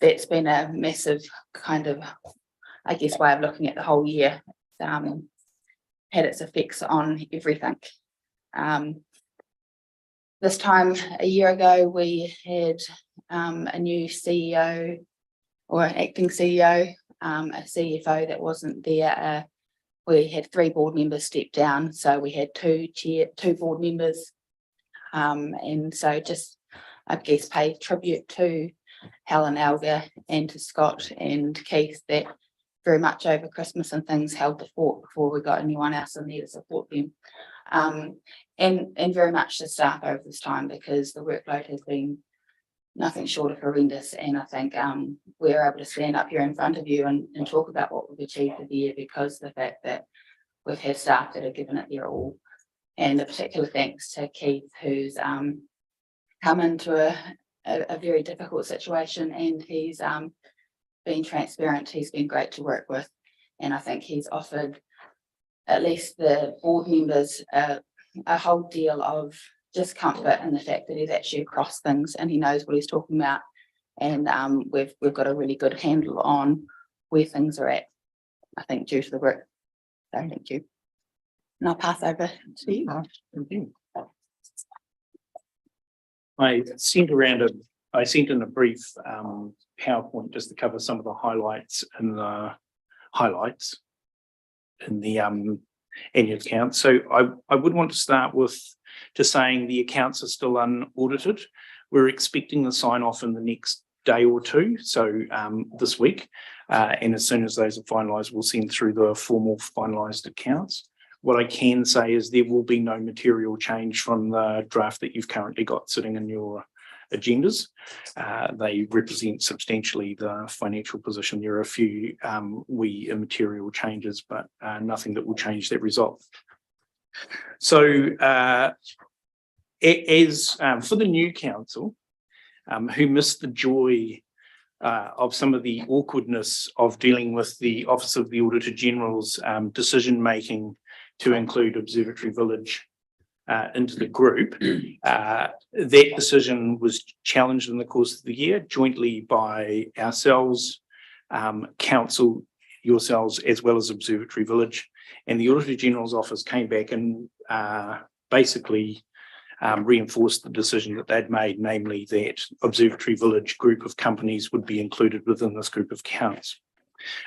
that's been a massive kind of, I guess, way of looking at the whole year. Had its effects on everything. This time a year ago, we had a new CEO or an acting CEO, a CFO that wasn't there. We had 3 board members step down, so we had 2 board members. And so just, I guess, pay tribute to Helen Alger and to Scott and Keith that very much over Christmas and things held the fort before we got anyone else in there to support them. And very much the staff over this time, because the workload has been nothing short of horrendous. And I think we're able to stand up here in front of you and talk about what we've achieved for the year because of the fact that we've had staff that have given it their all. And a particular thanks to Keith, who's come into a very difficult situation, and he's been transparent. He's been great to work with. And I think he's offered at least the board members a whole deal of just comfort in the fact that he's actually across things and he knows what he's talking about. And we've got a really good handle on where things are at, I think, due to the work. So thank you. And I'll pass over to you. Thank you. I sent in a brief PowerPoint just to cover some of the highlights in the annual accounts. So I would want to start with just saying the accounts are still unaudited. We're expecting the sign off in the next day or two, so this week, and as soon as those are finalised, we'll send through the formal finalised accounts. What I can say is there will be no material change from the draft that you've currently got sitting in your agendas. They represent substantially the financial position. There are a few wee immaterial changes, but nothing that will change that result. So as for the new council, who missed the joy of some of the awkwardness of dealing with the Office of the Auditor General's decision-making to include Observatory Village into the group, that decision was challenged in the course of the year jointly by ourselves, council, yourselves, as well as Observatory Village. And the Auditor General's office came back and basically reinforced the decision that they'd made, namely that Observatory Village group of companies would be included within this group of accounts.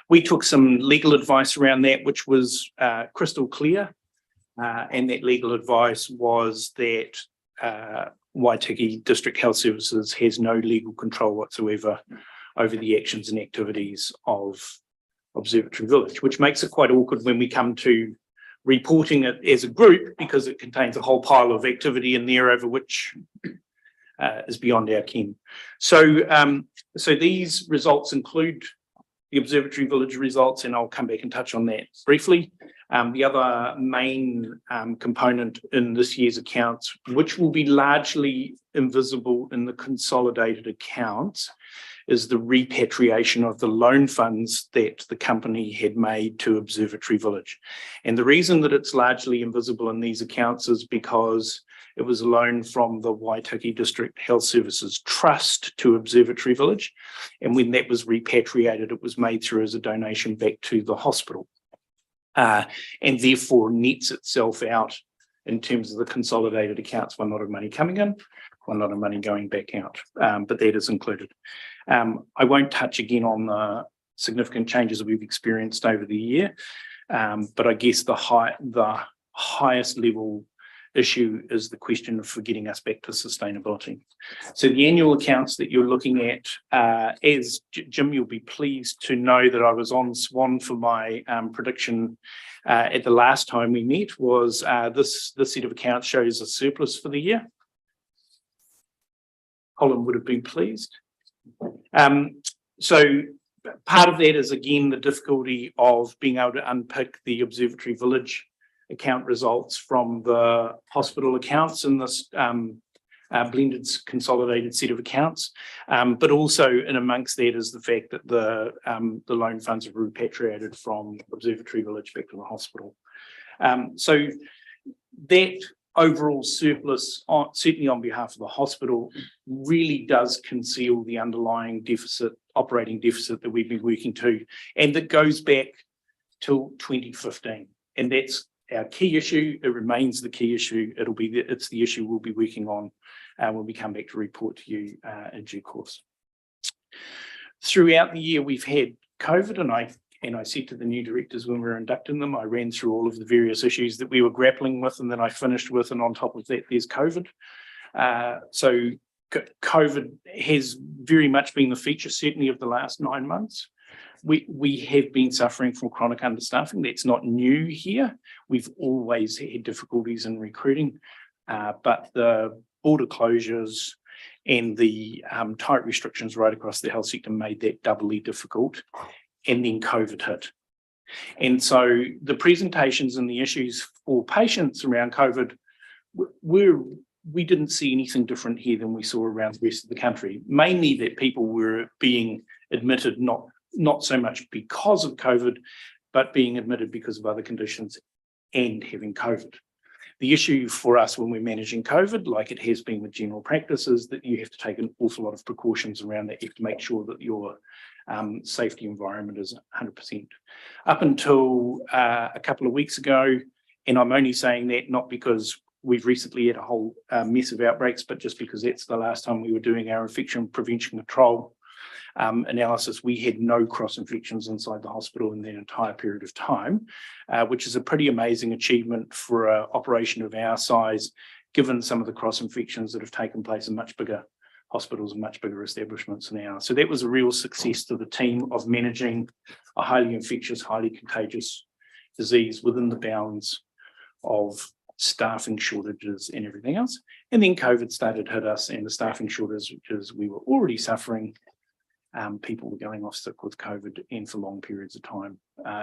We took some legal advice around that, which was crystal clear. And that legal advice was that Waitaki District Health Services has no legal control whatsoever over the actions and activities of Observatory Village, which makes it quite awkward when we come to reporting it as a group, because it contains a whole pile of activity in there over which is beyond our ken. So, so these results include the Observatory Village results, and I'll come back and touch on that briefly. The other main component in this year's accounts, which will be largely invisible in the consolidated accounts, is the repatriation of the loan funds that the company had made to Observatory Village. And the reason that it's largely invisible in these accounts is because it was a loan from the Waitaki District Health Services Trust to Observatory Village. And when that was repatriated, it was made through as a donation back to the hospital. And therefore nets itself out in terms of the consolidated accounts, one lot of money coming in, one lot of money going back out, but that is included. I won't touch again on the significant changes that we've experienced over the year, but I guess the highest level issue is the question of getting us back to sustainability. So the annual accounts that you're looking at, as Jim, you'll be pleased to know that I was on Swan for my prediction at the last time we met, was this set of accounts shows a surplus for the year. Colin would have been pleased. So part of that is, again, the difficulty of being able to unpick the Observatory Village account results from the hospital accounts in this blended consolidated set of accounts. But also in amongst that is the fact that the loan funds are repatriated from Observatory Village back to the hospital. So that overall surplus, certainly on behalf of the hospital, really does conceal the underlying deficit, operating deficit that we've been working to, and that goes back till 2015. And that's our key issue. It remains the key issue. It's the issue we'll be working on when we come back to report to you in due course. Throughout the year, we've had COVID, and I said to the new directors when we were inducting them, I ran through all of the various issues that we were grappling with, and then I finished with, and on top of that, there's COVID. So COVID has very much been the feature, certainly of the last 9 months. We have been suffering from chronic understaffing. That's not new here. We've always had difficulties in recruiting, but the border closures and the tight restrictions right across the health sector made that doubly difficult. And then COVID hit. And so the presentations and the issues for patients around COVID, we didn't see anything different here than we saw around the rest of the country. Mainly that people were being admitted not not so much because of COVID, but being admitted because of other conditions and having COVID. The issue for us when we're managing COVID, like it has been with general practice, is that you have to take an awful lot of precautions around that. You have to make sure that your safety environment is 100%. Up until a couple of weeks ago, and I'm only saying that not because we've recently had a whole mess of outbreaks, but just because that's the last time we were doing our infection prevention control analysis, we had no cross infections inside the hospital in that entire period of time, which is a pretty amazing achievement for an operation of our size, given some of the cross infections that have taken place in much bigger hospitals and much bigger establishments now. So that was a real success to the team of managing a highly infectious, highly contagious disease within the bounds of staffing shortages and everything else. And then COVID started to hit us, and the staffing shortages we were already suffering. People were going off sick with COVID and for long periods of time.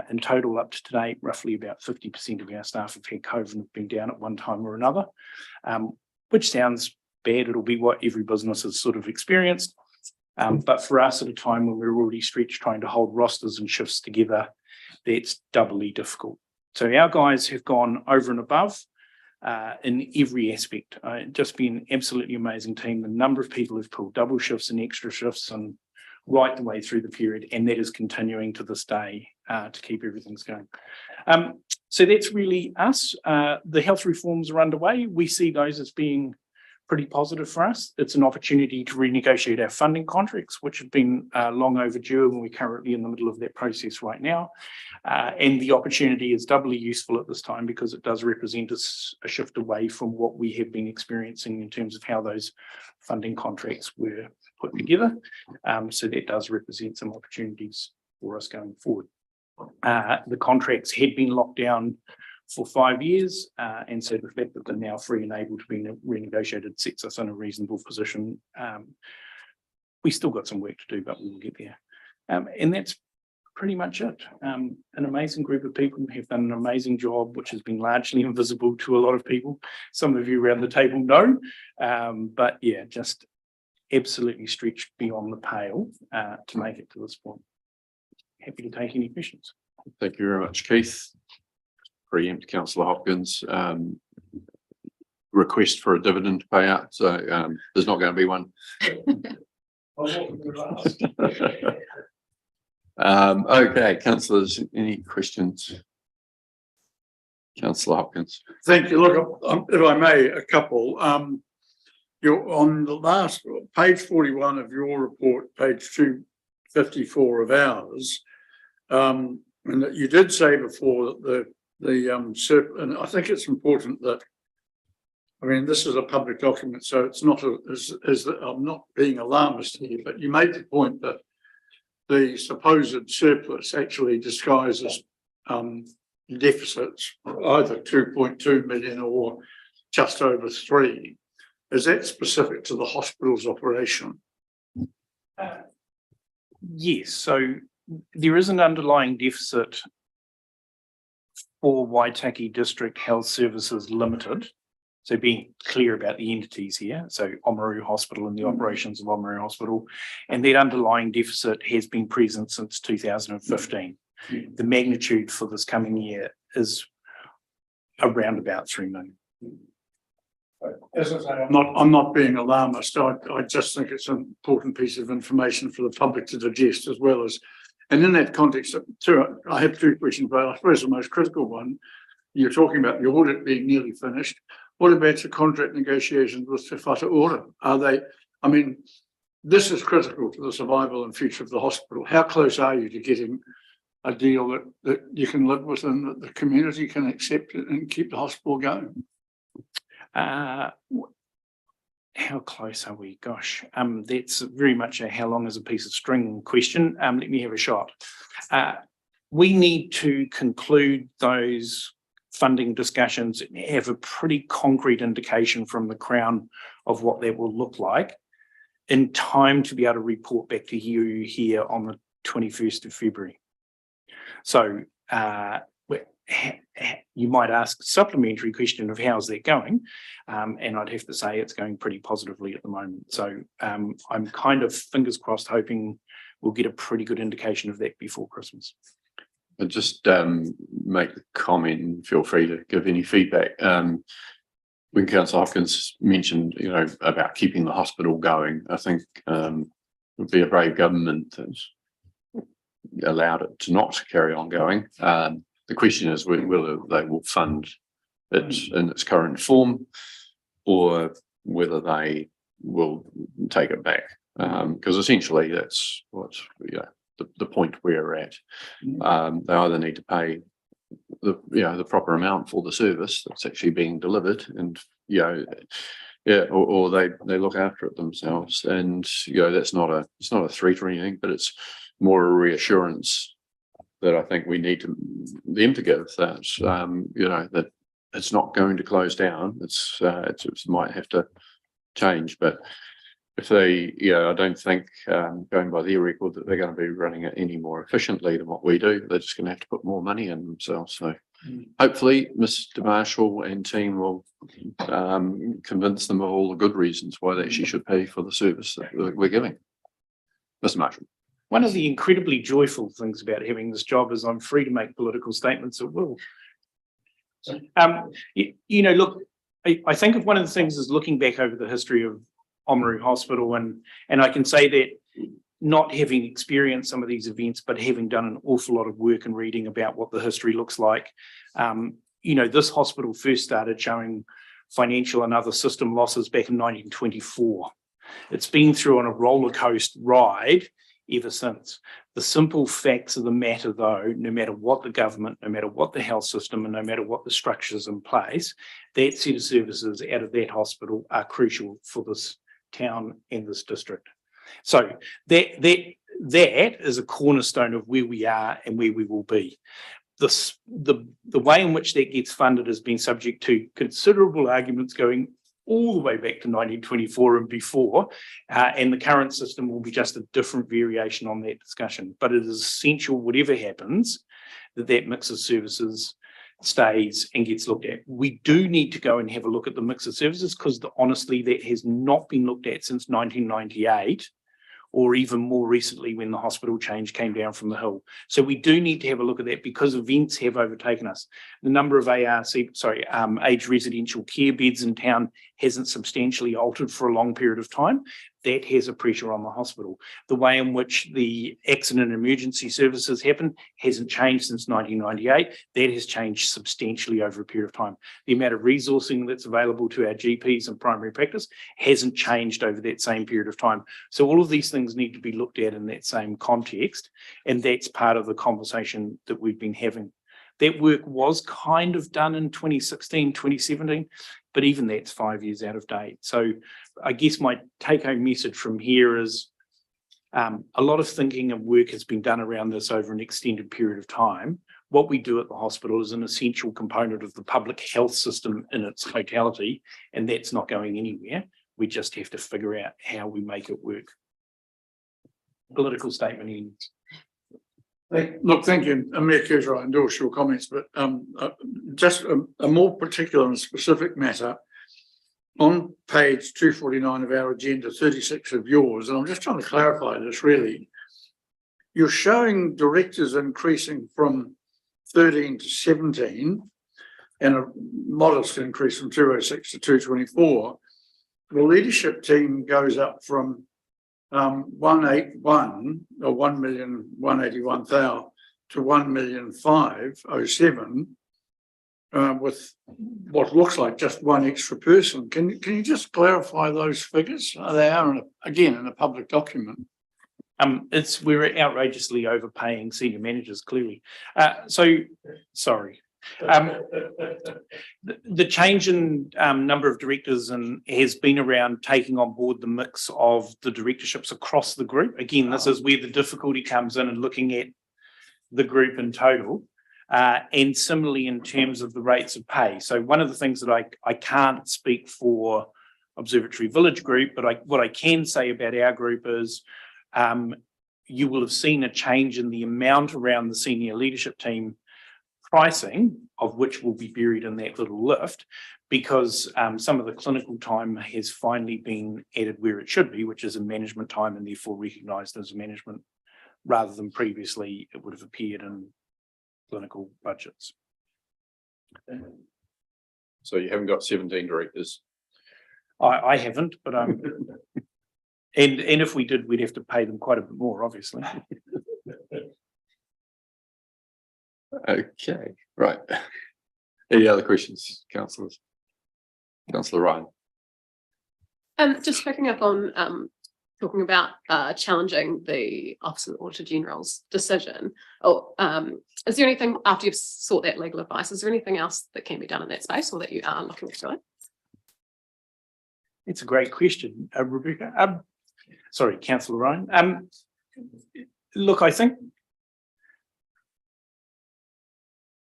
In total, up to today, roughly about 50% of our staff have had COVID and have been down at one time or another, which sounds bad. It'll be what every business has sort of experienced. But for us at a time when we're already stretched trying to hold rosters and shifts together, that's doubly difficult. So our guys have gone over and above in every aspect. Just been an absolutely amazing team. The number of people who've pulled double shifts and extra shifts and right the way through the period, and that is continuing to this day to keep everything going. So that's really us. The health reforms are underway. We see those as being pretty positive for us. It's an opportunity to renegotiate our funding contracts, which have been long overdue, and we're currently in the middle of that process right now. And the opportunity is doubly useful at this time because it does represent a shift away from what we have been experiencing in terms of how those funding contracts were put together. So that does represent some opportunities for us going forward. The contracts had been locked down for 5 years, and so the fact that they're now free and able to be renegotiated sets us in a reasonable position. We still got some work to do, but we will get there. And that's pretty much it. An amazing group of people have done an amazing job, which has been largely invisible to a lot of people. Some of you around the table know, but yeah, just absolutely stretched beyond the pale to make it to this point. Happy to take any questions. Thank you very much, Keith. Preempt Councillor Hopkins. Request for a dividend payout, so there's not going to be one. Okay, councillors, any questions? Councillor Hopkins. Thank you. Look, if I may, a couple. You're on the last page 41 of your report, page 254 of ours, and that you did say before that and I think it's important that, I mean, this is a public document, so it's not I'm not being alarmist here, but you made the point that the supposed surplus actually disguises deficits, either 2.2 million or just over 3. Is that specific to the hospital's operation? Yes, so there is an underlying deficit for Waitaki District Health Services Limited. So being clear about the entities here, so Oamaru Hospital and the operations of Oamaru Hospital, and that underlying deficit has been present since 2015. The magnitude for this coming year is around about 3 million. As I say, I'm not being alarmist. I just think it's an important piece of information for the public to digest, as well as, and in that context, I have 2 questions, but I suppose the most critical one, you're talking about the audit being nearly finished. What about the contract negotiations with Te Whatu Ora? Are they, I mean, this is critical to the survival and future of the hospital. How close are you to getting a deal that you can live with and that the community can accept it and keep the hospital going? How close are we? Gosh, that's very much a how long is a piece of string question. Let me have a shot. We need to conclude those funding discussions and have a pretty concrete indication from the Crown of what that will look like in time to be able to report back to you here on the 21st of February. So you might ask a supplementary question of how's that going, and I'd have to say it's going pretty positively at the moment. So I'm kind of fingers crossed hoping we'll get a pretty good indication of that before Christmas. I'll just make the comment and feel free to give any feedback. When Councillor Hopkins mentioned, about keeping the hospital going, I think it would be a brave government that's allowed it to not carry on going. The question is whether they will fund it in its current form or whether they will take it back. Because essentially that's what's the point we're at. They either need to pay the proper amount for the service that's actually being delivered, and or they look after it themselves. And it's not a threat or anything, but it's more a reassurance that I think we need them to give, that that it's not going to close down. It might have to change, but if they, I don't think, going by their record, that they're going to be running it any more efficiently than what we do. They're just going to have to put more money in themselves. So hopefully Mr. Marshall and team will convince them of all the good reasons why they actually should pay for the service that we're giving. Mr. Marshall. One of the incredibly joyful things about having this job is I'm free to make political statements at will. Look, I think of one of the things is looking back over the history of Oamaru Hospital, and I can say that not having experienced some of these events, but having done an awful lot of work and reading about what the history looks like, this hospital first started showing financial and other system losses back in 1924. It's been through on a roller coaster ride ever since. The simple facts of the matter, though, no matter what the government, no matter what the health system, and no matter what the structures in place, that set of services out of that hospital are crucial for this town and this district. So that is a cornerstone of where we are and where we will be. The way in which that gets funded has been subject to considerable arguments going all the way back to 1924 and before, and the current system will be just a different variation on that discussion. But it is essential, whatever happens, that mix of services stays and gets looked at. We do need to go and have a look at the mix of services, because honestly, that has not been looked at since 1998, or even more recently when the hospital change came down from the hill. So we do need to have a look at that, because events have overtaken us. The number of age residential care beds in town hasn't substantially altered for a long period of time. That has a pressure on the hospital. The way in which the accident and emergency services happen hasn't changed since 1998. That has changed substantially over a period of time. The amount of resourcing that's available to our GPs and primary practice hasn't changed over that same period of time. So all of these things need to be looked at in that same context, and that's part of the conversation that we've been having. That work was kind of done in 2016, 2017, but even that's 5 years out of date. So I guess my take-home message from here is a lot of thinking and work has been done around this over an extended period of time. What we do at the hospital is an essential component of the public health system in its totality, and that's not going anywhere. We just have to figure out how we make it work. Political statement ends. Look, thank you, Mayor Kerr, I endorse your comments, but just a more particular and specific matter. On page 249 of our agenda, 36 of yours, and I'm just trying to clarify this really. You're showing directors increasing from 13 to 17 and a modest increase from 206 to 224. The leadership team goes up from 181 or 1,181,000 to 1,507,000 with what looks like just one extra person. Can you just clarify those figures? They are again in a public document. We're outrageously overpaying senior managers, clearly. Sorry. The change in number of directors has been around taking on board the mix of the directorships across the group. Again, this is where the difficulty comes in and looking at the group in total, and similarly in terms of the rates of pay. So one of the things that I can't speak for Observatory Village Group, but what I can say about our group is you will have seen a change in the amount around the senior leadership team pricing, of which will be buried in that little lift, because some of the clinical time has finally been added where it should be, which is in management time and therefore recognised as a management rather than previously it would have appeared in clinical budgets. So you haven't got 17 directors? I haven't, but and if we did, we'd have to pay them quite a bit more, obviously. Okay, right. Any other questions, councillors? Councillor Ryan. Just picking up on talking about challenging the Office of the Auditor General's decision. Is there anything, after you've sought that legal advice, is there anything else that can be done in that space or that you are looking to it? It's a great question, Rebecca. Sorry, Councillor Ryan. Look, I think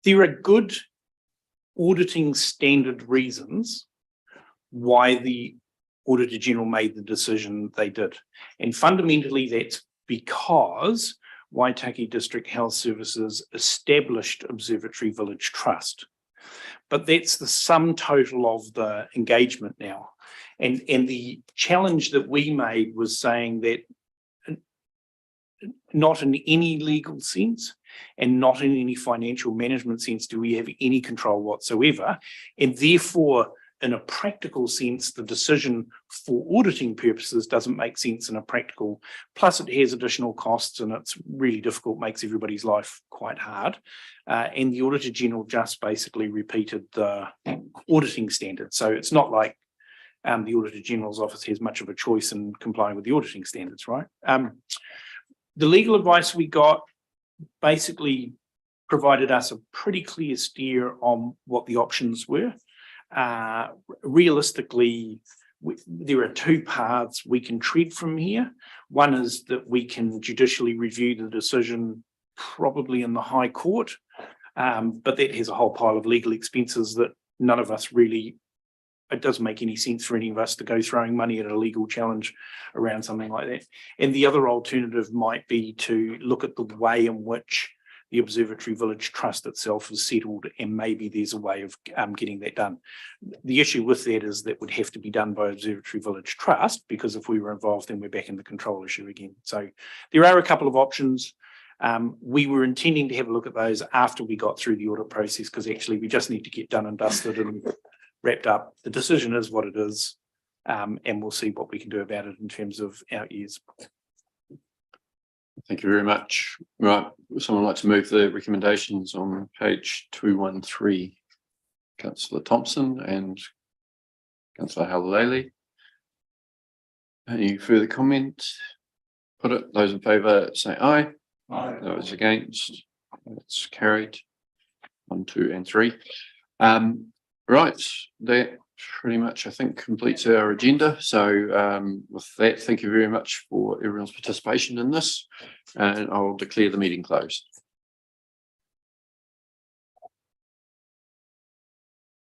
there are good auditing standard reasons why the Auditor General made the decision they did. And fundamentally, that's because Waitaki District Health Services established Observatory Village Trust. But that's the sum total of the engagement now. And the challenge that we made was saying that not in any legal sense and not in any financial management sense do we have any control whatsoever. And therefore, in a practical sense, the decision for auditing purposes doesn't make sense in a practical, plus it has additional costs and it's really difficult, makes everybody's life quite hard. And the Auditor General just basically repeated the auditing standards. So it's not like the Auditor General's office has much of a choice in complying with the auditing standards, right? The legal advice we got basically provided us a pretty clear steer on what the options were. Realistically, there are two paths we can tread from here. One is that we can judicially review the decision probably in the High Court, but that has a whole pile of legal expenses that none of us really, it doesn't make any sense for any of us to go throwing money at a legal challenge around something like that. And the other alternative might be to look at the way in which the Observatory Village Trust itself is settled, and maybe there's a way of getting that done. The issue with that is that would have to be done by Observatory Village Trust, because if we were involved, then we're back in the control issue again. So there are a couple of options. We were intending to have a look at those after we got through the audit process, because actually we just need to get done and dusted and wrapped up. The decision is what it is, and we'll see what we can do about it in terms of our ears. Thank you very much. Right, would someone like to move the recommendations on page 213? Councillor Thompson and Councillor Halalele. Any further comment? Put it. Those in favour say aye. Aye. Those against. It's carried. 1, 2, and 3. Right, that pretty much I think completes our agenda. So with that, thank you very much for everyone's participation in this, and I'll declare the meeting closed.